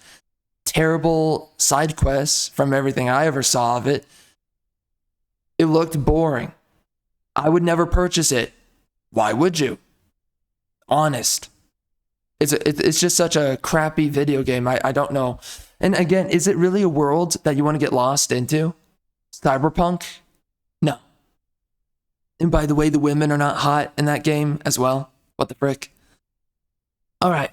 terrible side quests from everything I ever saw of it. It looked boring. I would never purchase it. Why would you? Honest. It's just such a crappy video game. I don't know. And again, is it really a world that you want to get lost into? Cyberpunk? No. And by the way, the women are not hot in that game as well. What the frick? All right.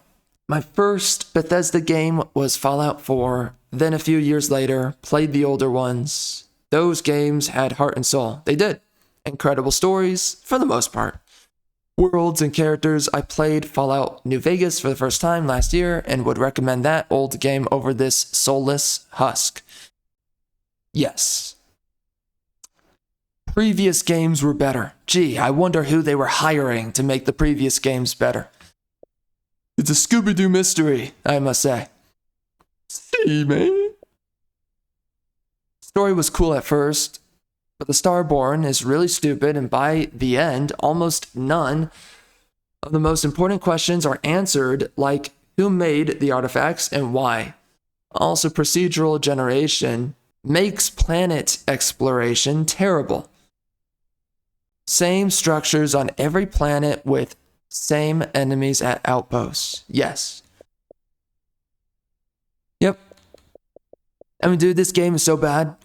My first Bethesda game was Fallout 4. Then a few years later, played the older ones. Those games had heart and soul. They did. Incredible stories, for the most part. Worlds and characters. I played Fallout New Vegas for the first time last year and would recommend that old game over this soulless husk. Yes. Previous games were better. Gee, I wonder who they were hiring to make the previous games better. It's a Scooby-Doo mystery, I must say. See, man. Story was cool at first, but the Starborn is really stupid, and by the end, almost none of the most important questions are answered, like who made the artifacts and why. Also, procedural generation makes planet exploration terrible. Same structures on every planet with same enemies at outposts. Yes. Yep. I mean, dude, this game is so bad.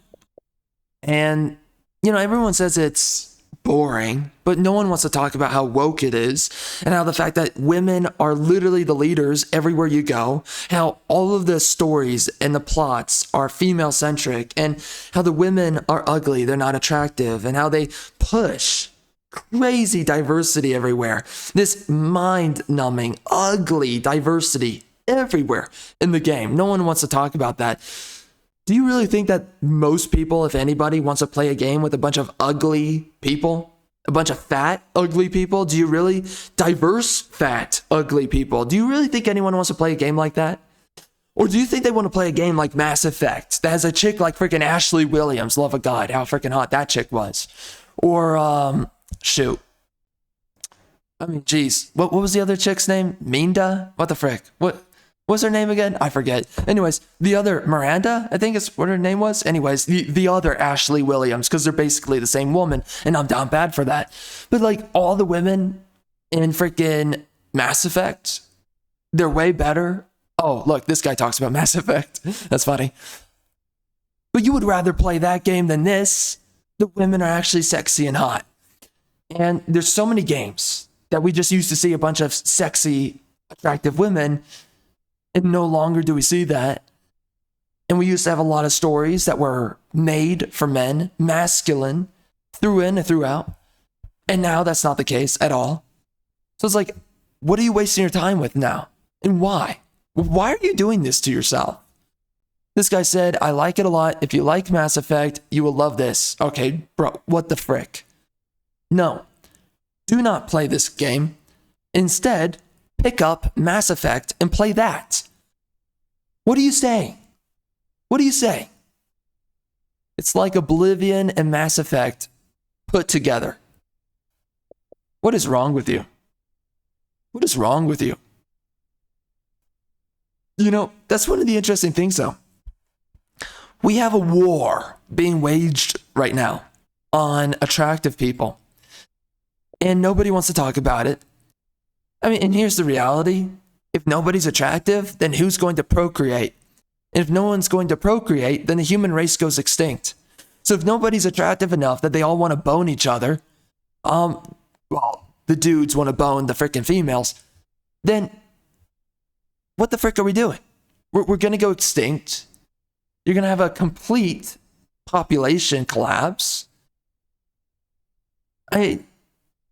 And, you know, everyone says it's boring, but no one wants to talk about how woke it is and how the fact that women are literally the leaders everywhere you go, how all of the stories and the plots are female-centric, and how the women are ugly, they're not attractive, and how they push crazy diversity everywhere. This mind-numbing, ugly diversity everywhere in the game. No one wants to talk about that. Do you really think that most people, if anybody, wants to play a game with a bunch of ugly people? A bunch of fat, ugly people? Do you really? Diverse, fat, ugly people. Do you really think anyone wants to play a game like that? Or do you think they want to play a game like Mass Effect that has a chick like freaking Ashley Williams? Love of God, how freaking hot that chick was. Or, shoot. I mean, geez. What was the other chick's name? Minda? What the frick? What was her name again? I forget. Anyways, the other Miranda, I think is what her name was. Anyways, the other Ashley Williams, because they're basically the same woman, and I'm down bad for that. But like all the women in freaking Mass Effect, they're way better. Oh, look, this guy talks about Mass Effect. That's funny. But you would rather play that game than this. The women are actually sexy and hot. And there's so many games that we just used to see a bunch of sexy, attractive women, and no longer do we see that. And we used to have a lot of stories that were made for men, masculine, through in and throughout. And now that's not the case at all. So it's like, what are you wasting your time with now? And why? Why are you doing this to yourself? This guy said, I like it a lot. If you like Mass Effect, you will love this. Okay, bro, what the frick? No, do not play this game. Instead, pick up Mass Effect and play that. What are you saying? What are you saying? It's like Oblivion and Mass Effect put together. What is wrong with you? What is wrong with you? You know, that's one of the interesting things, though. We have a war being waged right now on attractive people. And nobody wants to talk about it. I mean, and here's the reality. If nobody's attractive, then who's going to procreate? And if no one's going to procreate, then the human race goes extinct. So if nobody's attractive enough that they all want to bone each other, well, the dudes want to bone the freaking females, then what the frick are we doing? We're going to go extinct. You're going to have a complete population collapse.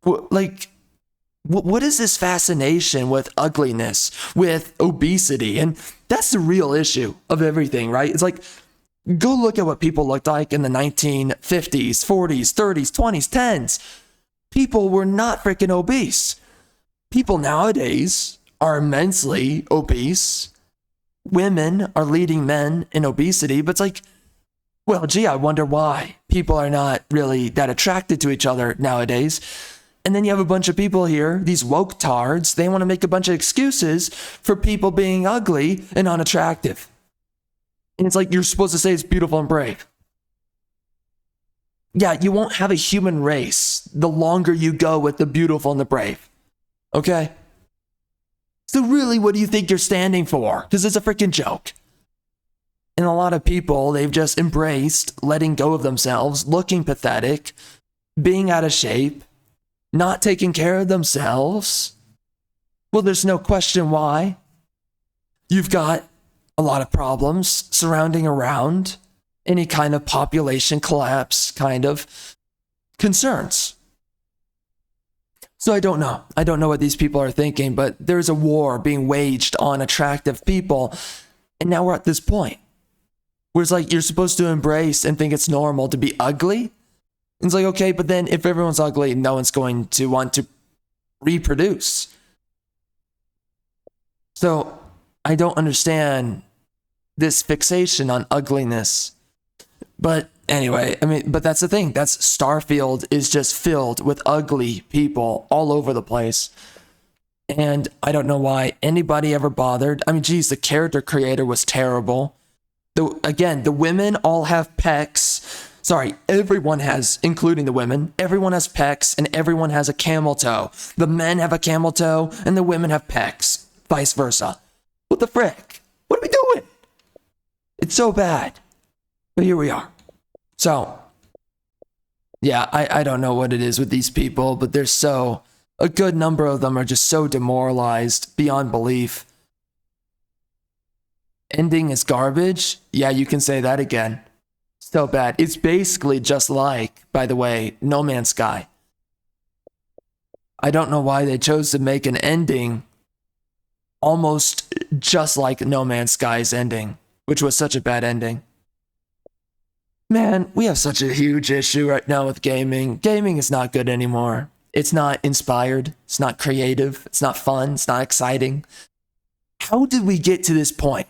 What is this fascination with ugliness, with obesity? And that's the real issue of everything, right? It's like, go look at what people looked like in the 1950s, 40s, 30s, 20s, 10s. People were not freaking obese. People nowadays are immensely obese. Women are leading men in obesity, but it's like, well, gee, I wonder why people are not really that attracted to each other nowadays. And then you have a bunch of people here, these woke tards, they want to make a bunch of excuses for people being ugly and unattractive. And it's like you're supposed to say it's beautiful and brave. Yeah, you won't have a human race the longer you go with the beautiful and the brave. Okay? So really, what do you think you're standing for? Because it's a freaking joke. And a lot of people, they've just embraced letting go of themselves, looking pathetic, being out of shape, not taking care of themselves. Well, there's no question why. You've got a lot of problems surrounding around any kind of population collapse kind of concerns. So I don't know. I don't know what these people are thinking, but there's a war being waged on attractive people. And now we're at this point where it's like you're supposed to embrace and think it's normal to be ugly. It's like, okay, but then if everyone's ugly, no one's going to want to reproduce. So I don't understand this fixation on ugliness. But anyway, but that's the thing. That's Starfield is just filled with ugly people all over the place. And I don't know why anybody ever bothered. Geez, the character creator was terrible. The women all have pecs. Sorry, everyone has, including the women, everyone has pecs and everyone has a camel toe. The men have a camel toe and the women have pecs. Vice versa. What the frick? What are we doing? It's so bad. But here we are. So, yeah, I don't know what it is with these people, but a good number of them are just so demoralized beyond belief. Ending is garbage? Yeah, you can say that again. So bad. It's basically just like, by the way, No Man's Sky. I don't know why they chose to make an ending almost just like No Man's Sky's ending, which was such a bad ending. Man, we have such a huge issue right now with gaming. Gaming is not good anymore. It's not inspired. It's not creative. It's not fun. It's not exciting. How did we get to this point?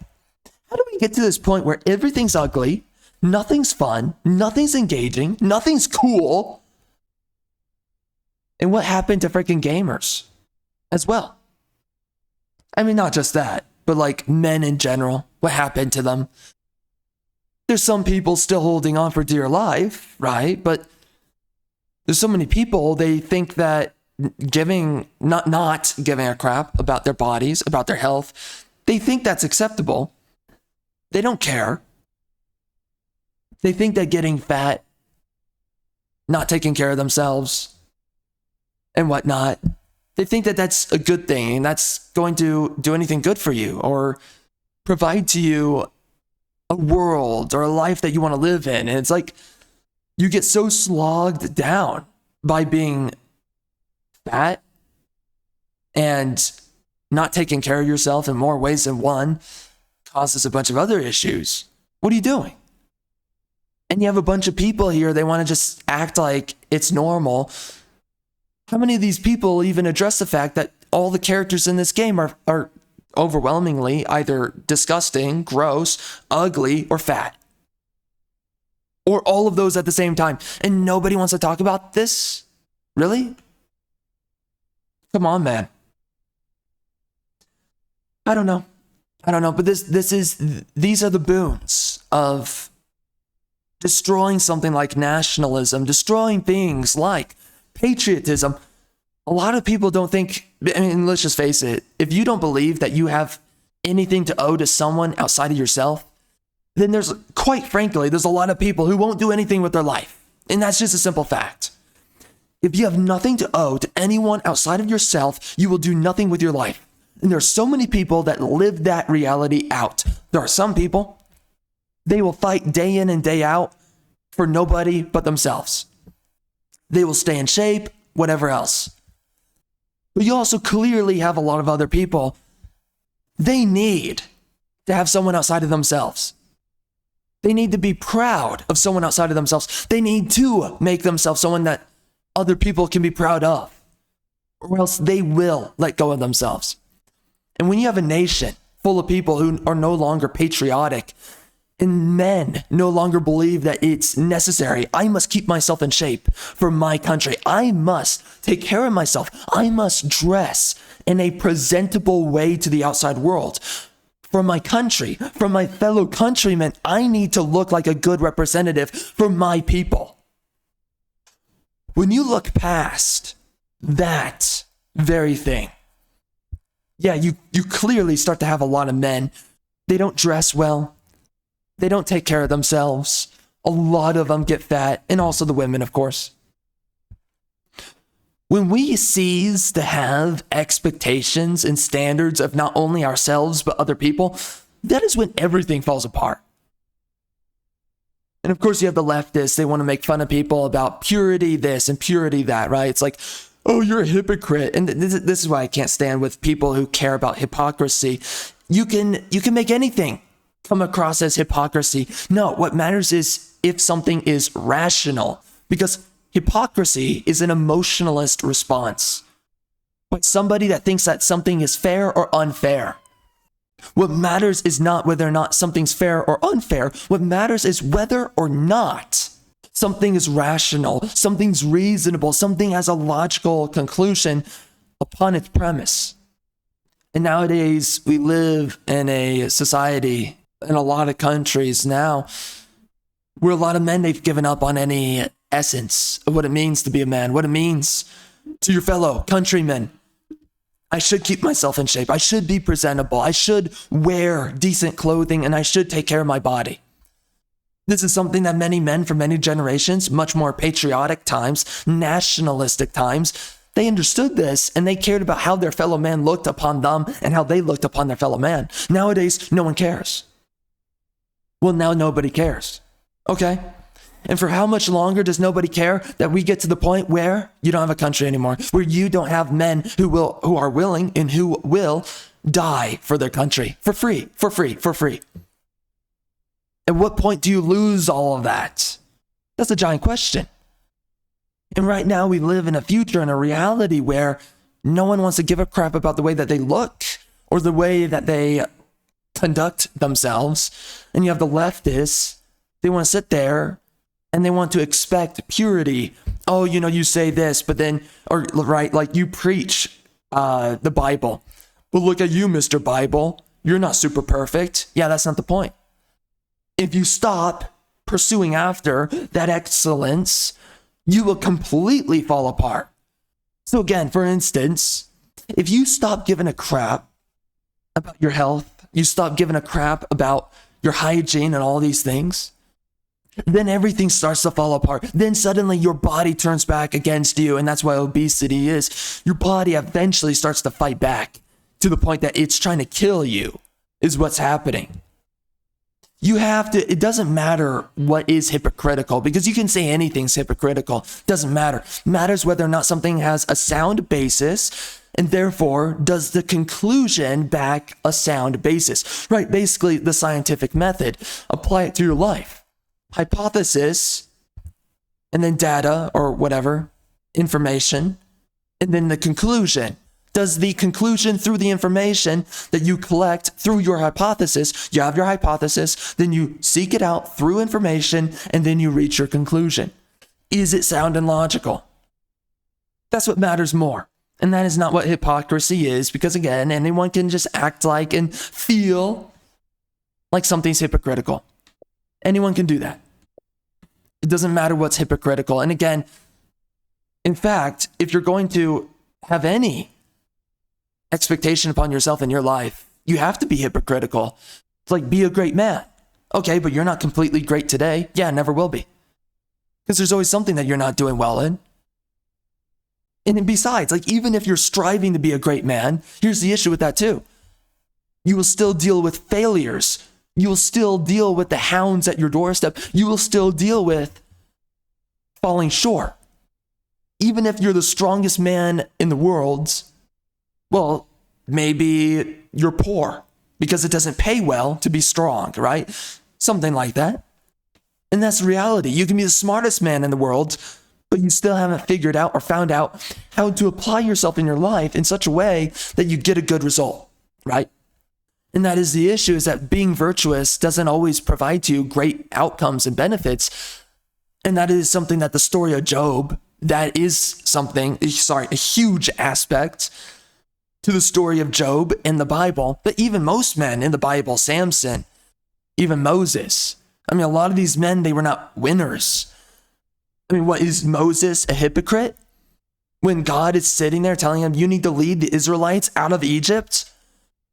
How do we get to this point where everything's ugly, nothing's fun, nothing's engaging, nothing's cool? And what happened to freaking gamers as well? Not just that, but like men in general. What happened to them? There's some people still holding on for dear life, right? But there's so many people, they think that not giving a crap about their bodies, about their health, they think that's acceptable. They don't care. They think that getting fat, not taking care of themselves, and whatnot, they think that that's a good thing and that's going to do anything good for you or provide to you a world or a life that you want to live in. And it's like you get so slogged down by being fat and not taking care of yourself in more ways than one causes a bunch of other issues. What are you doing? And you have a bunch of people here, they want to just act like it's normal. How many of these people even address the fact that all the characters in this game are overwhelmingly either disgusting, gross, ugly, or fat? Or all of those at the same time. And nobody wants to talk about this? Really? Come on, man. I don't know. But these are the boons of destroying something like nationalism, destroying things like patriotism. A lot of people don't think, let's just face it, if you don't believe that you have anything to owe to someone outside of yourself, then quite frankly, there's a lot of people who won't do anything with their life. And that's just a simple fact. If you have nothing to owe to anyone outside of yourself, you will do nothing with your life. And there are so many people that live that reality out. There are some people, they will fight day in and day out for nobody but themselves. They will stay in shape, whatever else. But you also clearly have a lot of other people. They need to have someone outside of themselves. They need to be proud of someone outside of themselves. They need to make themselves someone that other people can be proud of, or else they will let go of themselves. And when you have a nation full of people who are no longer patriotic, and men no longer believe that it's necessary, I must keep myself in shape for my country. I must take care of myself. I must dress in a presentable way to the outside world. For my country, for my fellow countrymen, I need to look like a good representative for my people. When you look past that very thing, yeah, you clearly start to have a lot of men. They don't dress well. They don't take care of themselves. A lot of them get fat, and also the women, of course. When we cease to have expectations and standards of not only ourselves, but other people, that is when everything falls apart. And of course, you have the leftists. They want to make fun of people about purity this and purity that, right? It's like, oh, you're a hypocrite. And this is why I can't stand with people who care about hypocrisy. You can make anything come across as hypocrisy. No, what matters is if something is rational, because hypocrisy is an emotionalist response. But somebody that thinks that something is fair or unfair. What matters is not whether or not something's fair or unfair. What matters is whether or not something is rational, something's reasonable, something has a logical conclusion upon its premise. And nowadays, we live in a society, in a lot of countries now, where a lot of men, they've given up on any essence of what it means to be a man, what it means to your fellow countrymen. I should keep myself in shape. I should be presentable. I should wear decent clothing, and I should take care of my body. This is something that many men from many generations, much more patriotic times, nationalistic times, they understood this, and they cared about how their fellow man looked upon them and how they looked upon their fellow man. Nowadays, no one cares. Well, now nobody cares. Okay. And for how much longer does nobody care that we get to the point where you don't have a country anymore, where you don't have men who are willing and who will die for their country for free? At what point do you lose all of that? That's a giant question. And right now we live in a future and a reality where no one wants to give a crap about the way that they look or the way that they conduct themselves. And you have the leftists, they want to sit there and they want to expect purity. Oh, you say this, but then, or right, like you preach the Bible. But look at you, Mr. Bible. You're not super perfect. Yeah, that's not the point. If you stop pursuing after that excellence, you will completely fall apart. So again, for instance, if you stop giving a crap about your health, you stop giving a crap about your hygiene and all these things, then everything starts to fall apart. Then suddenly your body turns back against you, and that's why obesity is. Your body eventually starts to fight back to the point that it's trying to kill you, is what's happening. It doesn't matter what is hypocritical, because you can say anything's hypocritical. Doesn't matter. It matters whether or not something has a sound basis, and therefore does the conclusion back a sound basis. Right, basically the scientific method. Apply it to your life. Hypothesis, and then data or whatever, information, and then the conclusion. Does the conclusion through the information that you collect through your hypothesis, you have your hypothesis, then you seek it out through information, and then you reach your conclusion. Is it sound and logical? That's what matters more. And that is not what hypocrisy is, because again, anyone can just act like and feel like something's hypocritical. Anyone can do that. It doesn't matter what's hypocritical. And again, in fact, if you're going to have any expectation upon yourself in your life, you have to be hypocritical. It's like, be a great man. Okay, but you're not completely great today. Yeah, never will be. Because there's always something that you're not doing well in. And then besides, like, even if you're striving to be a great man, here's the issue with that too. You will still deal with failures. You will still deal with the hounds at your doorstep. You will still deal with falling short. Even if you're the strongest man in the world, well, maybe you're poor because it doesn't pay well to be strong, right? Something like that. And that's reality. You can be the smartest man in the world, but you still haven't figured out or found out how to apply yourself in your life in such a way that you get a good result, right? And that is the issue, is that being virtuous doesn't always provide you great outcomes and benefits. And that is something that the story of Job, that is a huge aspect to the story of Job in the Bible. But even most men in the Bible, Samson, even Moses, a lot of these men, they were not winners. What is Moses, a hypocrite? When God is sitting there telling him, you need to lead the Israelites out of Egypt.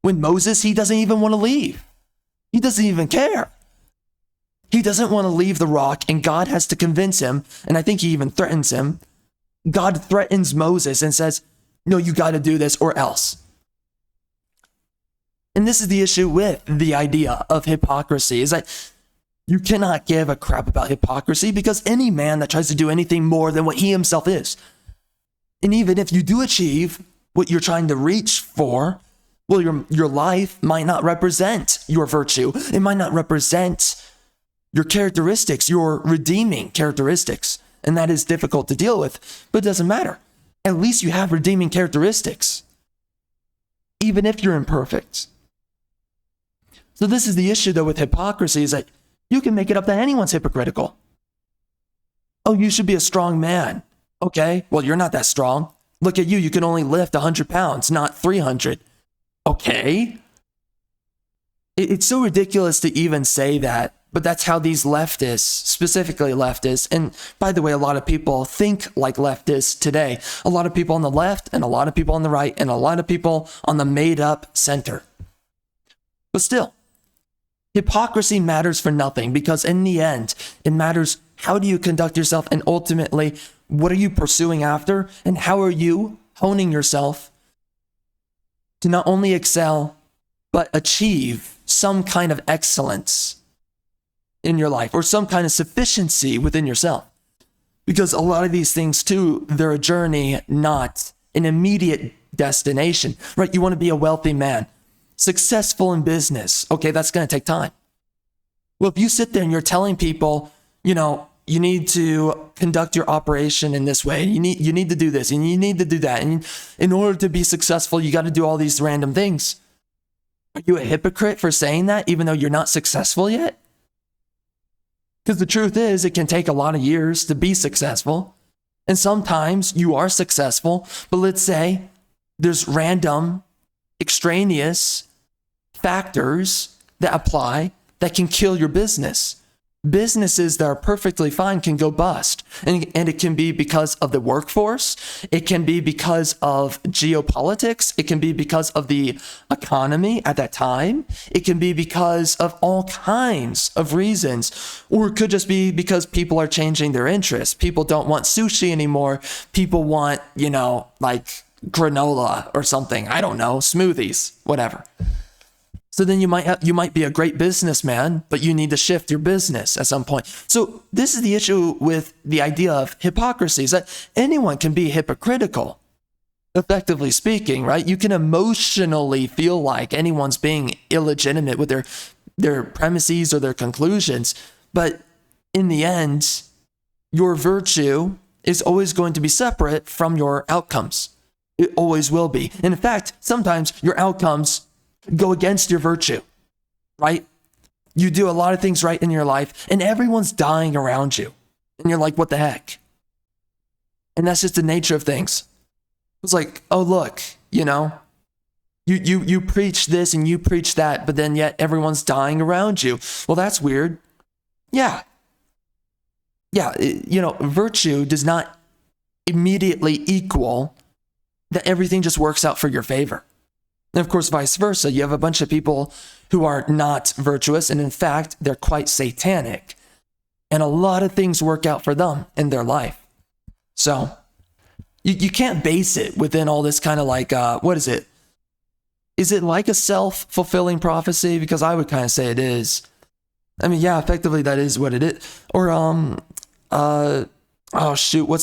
When Moses, he doesn't even want to leave. He doesn't even care. He doesn't want to leave the rock, and God has to convince him, and I think he even threatens him. God threatens Moses and says, no, you got to do this or else. And this is the issue with the idea of hypocrisy, is that You cannot give a crap about hypocrisy because any man that tries to do anything more than what he himself is. And even if you do achieve what you're trying to reach for, well, your life might not represent your virtue. It might not represent your characteristics, your redeeming characteristics. And that is difficult to deal with, but it doesn't matter. At least you have redeeming characteristics, even if you're imperfect. So this is the issue, though, with hypocrisy, is that you can make it up that anyone's hypocritical. Oh, you should be a strong man. Okay, well, you're not that strong. Look at you. You can only lift 100 pounds, not 300. Okay. It's so ridiculous to even say that, but that's how these leftists, specifically leftists, and by the way, a lot of people think like leftists today. A lot of people on the left and a lot of people on the right and a lot of people on the made up center. But still, hypocrisy matters for nothing because in the end, it matters how do you conduct yourself and ultimately, what are you pursuing after and how are you honing yourself to not only excel, but achieve some kind of excellence in your life or some kind of sufficiency within yourself. Because a lot of these things too, they're a journey, not an immediate destination, right? You want to be a wealthy man, successful in business. Okay, that's going to take time. Well, if you sit there and you're telling people, you need to conduct your operation in this way. You need to do this and you need to do that. And in order to be successful, you got to do all these random things. Are you a hypocrite for saying that even though you're not successful yet? Because the truth is, it can take a lot of years to be successful. And sometimes you are successful, but let's say there's random, extraneous factors that apply that can kill your business. Businesses that are perfectly fine can go bust. And it can be because of the workforce. It can be because of geopolitics. It can be because of the economy at that time. It can be because of all kinds of reasons. Or it could just be because people are changing their interests. People don't want sushi anymore. People want, like granola or something. I don't know, smoothies, whatever. So then you might be a great businessman, but you need to shift your business at some point. So this is the issue with the idea of hypocrisy, is that anyone can be hypocritical, effectively speaking, right? You can emotionally feel like anyone's being illegitimate with their premises or their conclusions, but in the end, your virtue is always going to be separate from your outcomes. It always will be. And in fact, sometimes your outcomes go against your virtue, right? You do a lot of things right in your life and everyone's dying around you. And you're like, what the heck? And that's just the nature of things. It's like, oh, look, you preach this and you preach that, but then yet everyone's dying around you. Well, that's weird. Yeah. Virtue does not immediately equal that everything just works out for your favor. And of course, vice versa. You have a bunch of people who are not virtuous, and in fact, they're quite satanic. And a lot of things work out for them in their life. So you can't base it within all this kind of like, what is it? Is it like a self-fulfilling prophecy? Because I would kind of say it is. I mean, yeah, effectively that is what it is. Or, what's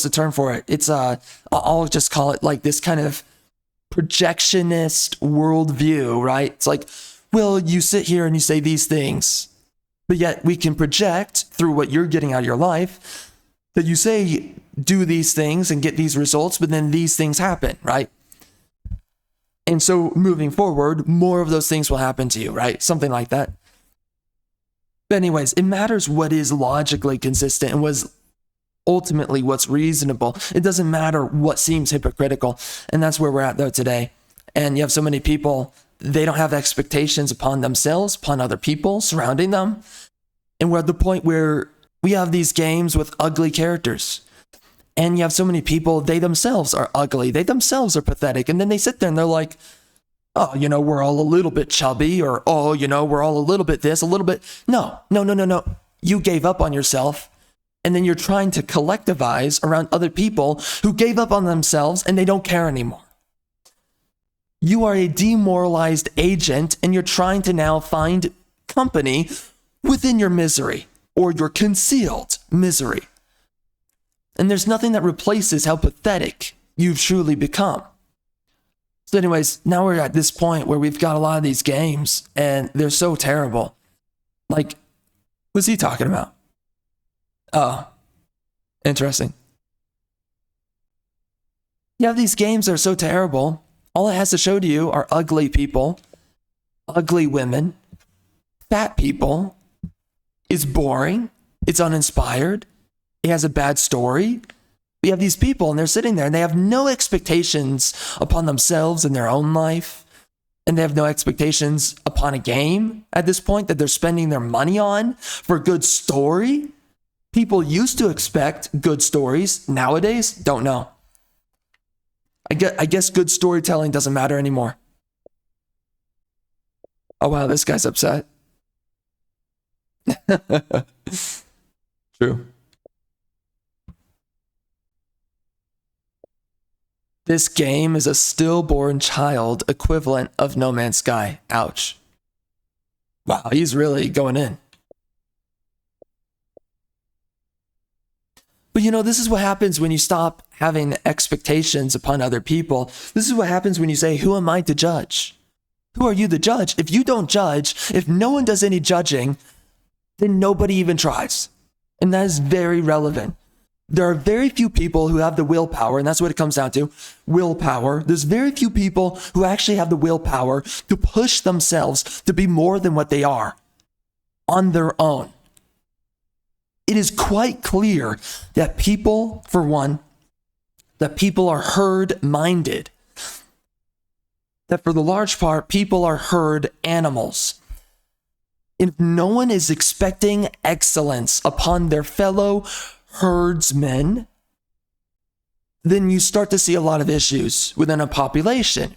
the term for it? It's, I'll just call it like this kind of projectionist worldview, right? It's like, well, you sit here and you say these things, but yet we can project through what you're getting out of your life that you say, do these things and get these results, but then these things happen, right? And so moving forward, more of those things will happen to you, right? Something like that. But anyways, it matters what is logically consistent and was ultimately what's reasonable. It doesn't matter what seems hypocritical. And that's where we're at though today. And you have so many people, they don't have expectations upon themselves, upon other people surrounding them. And we're at the point where we have these games with ugly characters. And you have so many people, they themselves are ugly. They themselves are pathetic. And then they sit there and they're like, oh, we're all a little bit chubby, or, oh, we're all a little bit this, a little bit. No. You gave up on yourself. And then you're trying to collectivize around other people who gave up on themselves and they don't care anymore. You are a demoralized agent and you're trying to now find company within your misery. or your concealed misery. And there's nothing that replaces how pathetic you've truly become. So anyways, now we're at this point where we've got a lot of these games and they're so terrible. Like, what's he talking about? Oh, interesting. You have these games that are so terrible. All it has to show to you are ugly people, ugly women, fat people. It's boring. It's uninspired. It has a bad story. We have these people and they're sitting there and they have no expectations upon themselves and their own life. And they have no expectations upon a game at this point that they're spending their money on for a good story. People used to expect good stories. Nowadays, don't know. I guess good storytelling doesn't matter anymore. Oh wow, this guy's upset. True. This game is a stillborn child equivalent of No Man's Sky. Ouch. Wow, he's really going in. But you know, this is what happens when you stop having expectations upon other people. This is what happens when you say, who am I to judge? Who are you to judge? If you don't judge, if no one does any judging, then nobody even tries. And that is very relevant. There are very few people who have the willpower, and that's what it comes down to, willpower. There's very few people who actually have the willpower to push themselves to be more than what they are on their own. It is quite clear that people, for one, that people are herd-minded. That for the large part, people are herd animals. If no one is expecting excellence upon their fellow herdsmen, then you start to see a lot of issues within a population.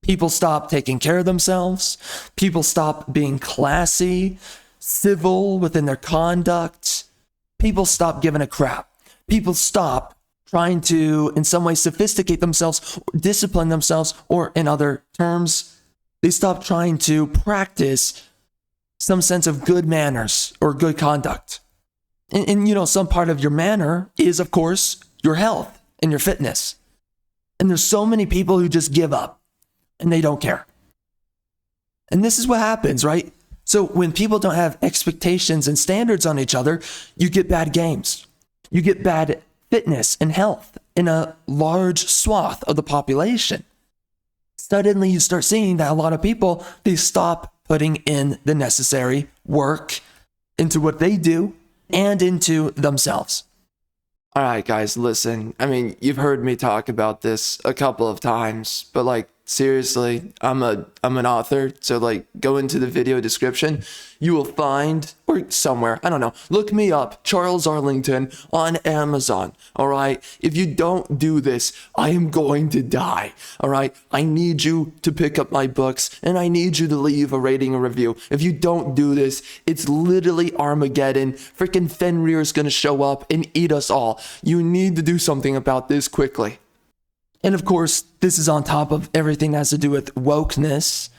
People stop taking care of themselves. People stop being classy, civil within their conduct. People stop giving a crap. People stop trying to, in some way, sophisticate themselves, discipline themselves, or in other terms, they stop trying to practice some sense of good manners or good conduct. And you know, some part of your manner is, of course, your health and your fitness. And there's so many people who just give up and they don't care. And this is what happens, right? So when people don't have expectations and standards on each other, you get bad games. You get bad fitness and health in a large swath of the population. Suddenly you start seeing that a lot of people, they stop putting in the necessary work into what they do and into themselves. All right, guys, listen. I mean, you've heard me talk about this a couple of times, but like, seriously, I'm an author, so like, go into the video description. You will find, or somewhere, I don't know, look me up, Charles Arlington on Amazon, all right? If you don't do this, I am going to die, all right? I need you to pick up my books, and I need you to leave a rating or review. If you don't do this, it's literally Armageddon. Freaking Fenrir's gonna show up and eat us all. You need to do something about this quickly. And of course, this is on top of everything that has to do with wokeness.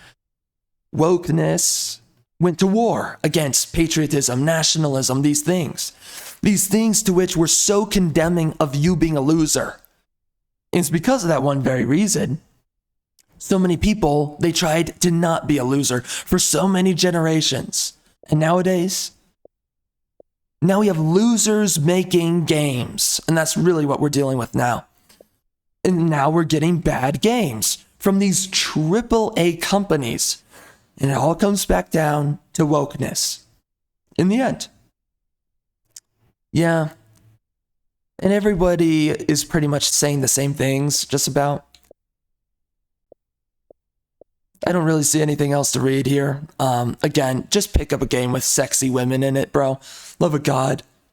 Wokeness went to war against patriotism, nationalism, these things. These things to which we're so condemning of you being a loser. And it's because of that one very reason. So many people, they tried to not be a loser for so many generations. And nowadays, now we have losers making games. And that's really what we're dealing with now. And now we're getting bad games from these AAA companies. And it all comes back down to wokeness in the end. Yeah. And everybody is pretty much saying the same things, just about. I don't really see anything else to read here. Again, just pick up a game with sexy women in it, bro. Love of God.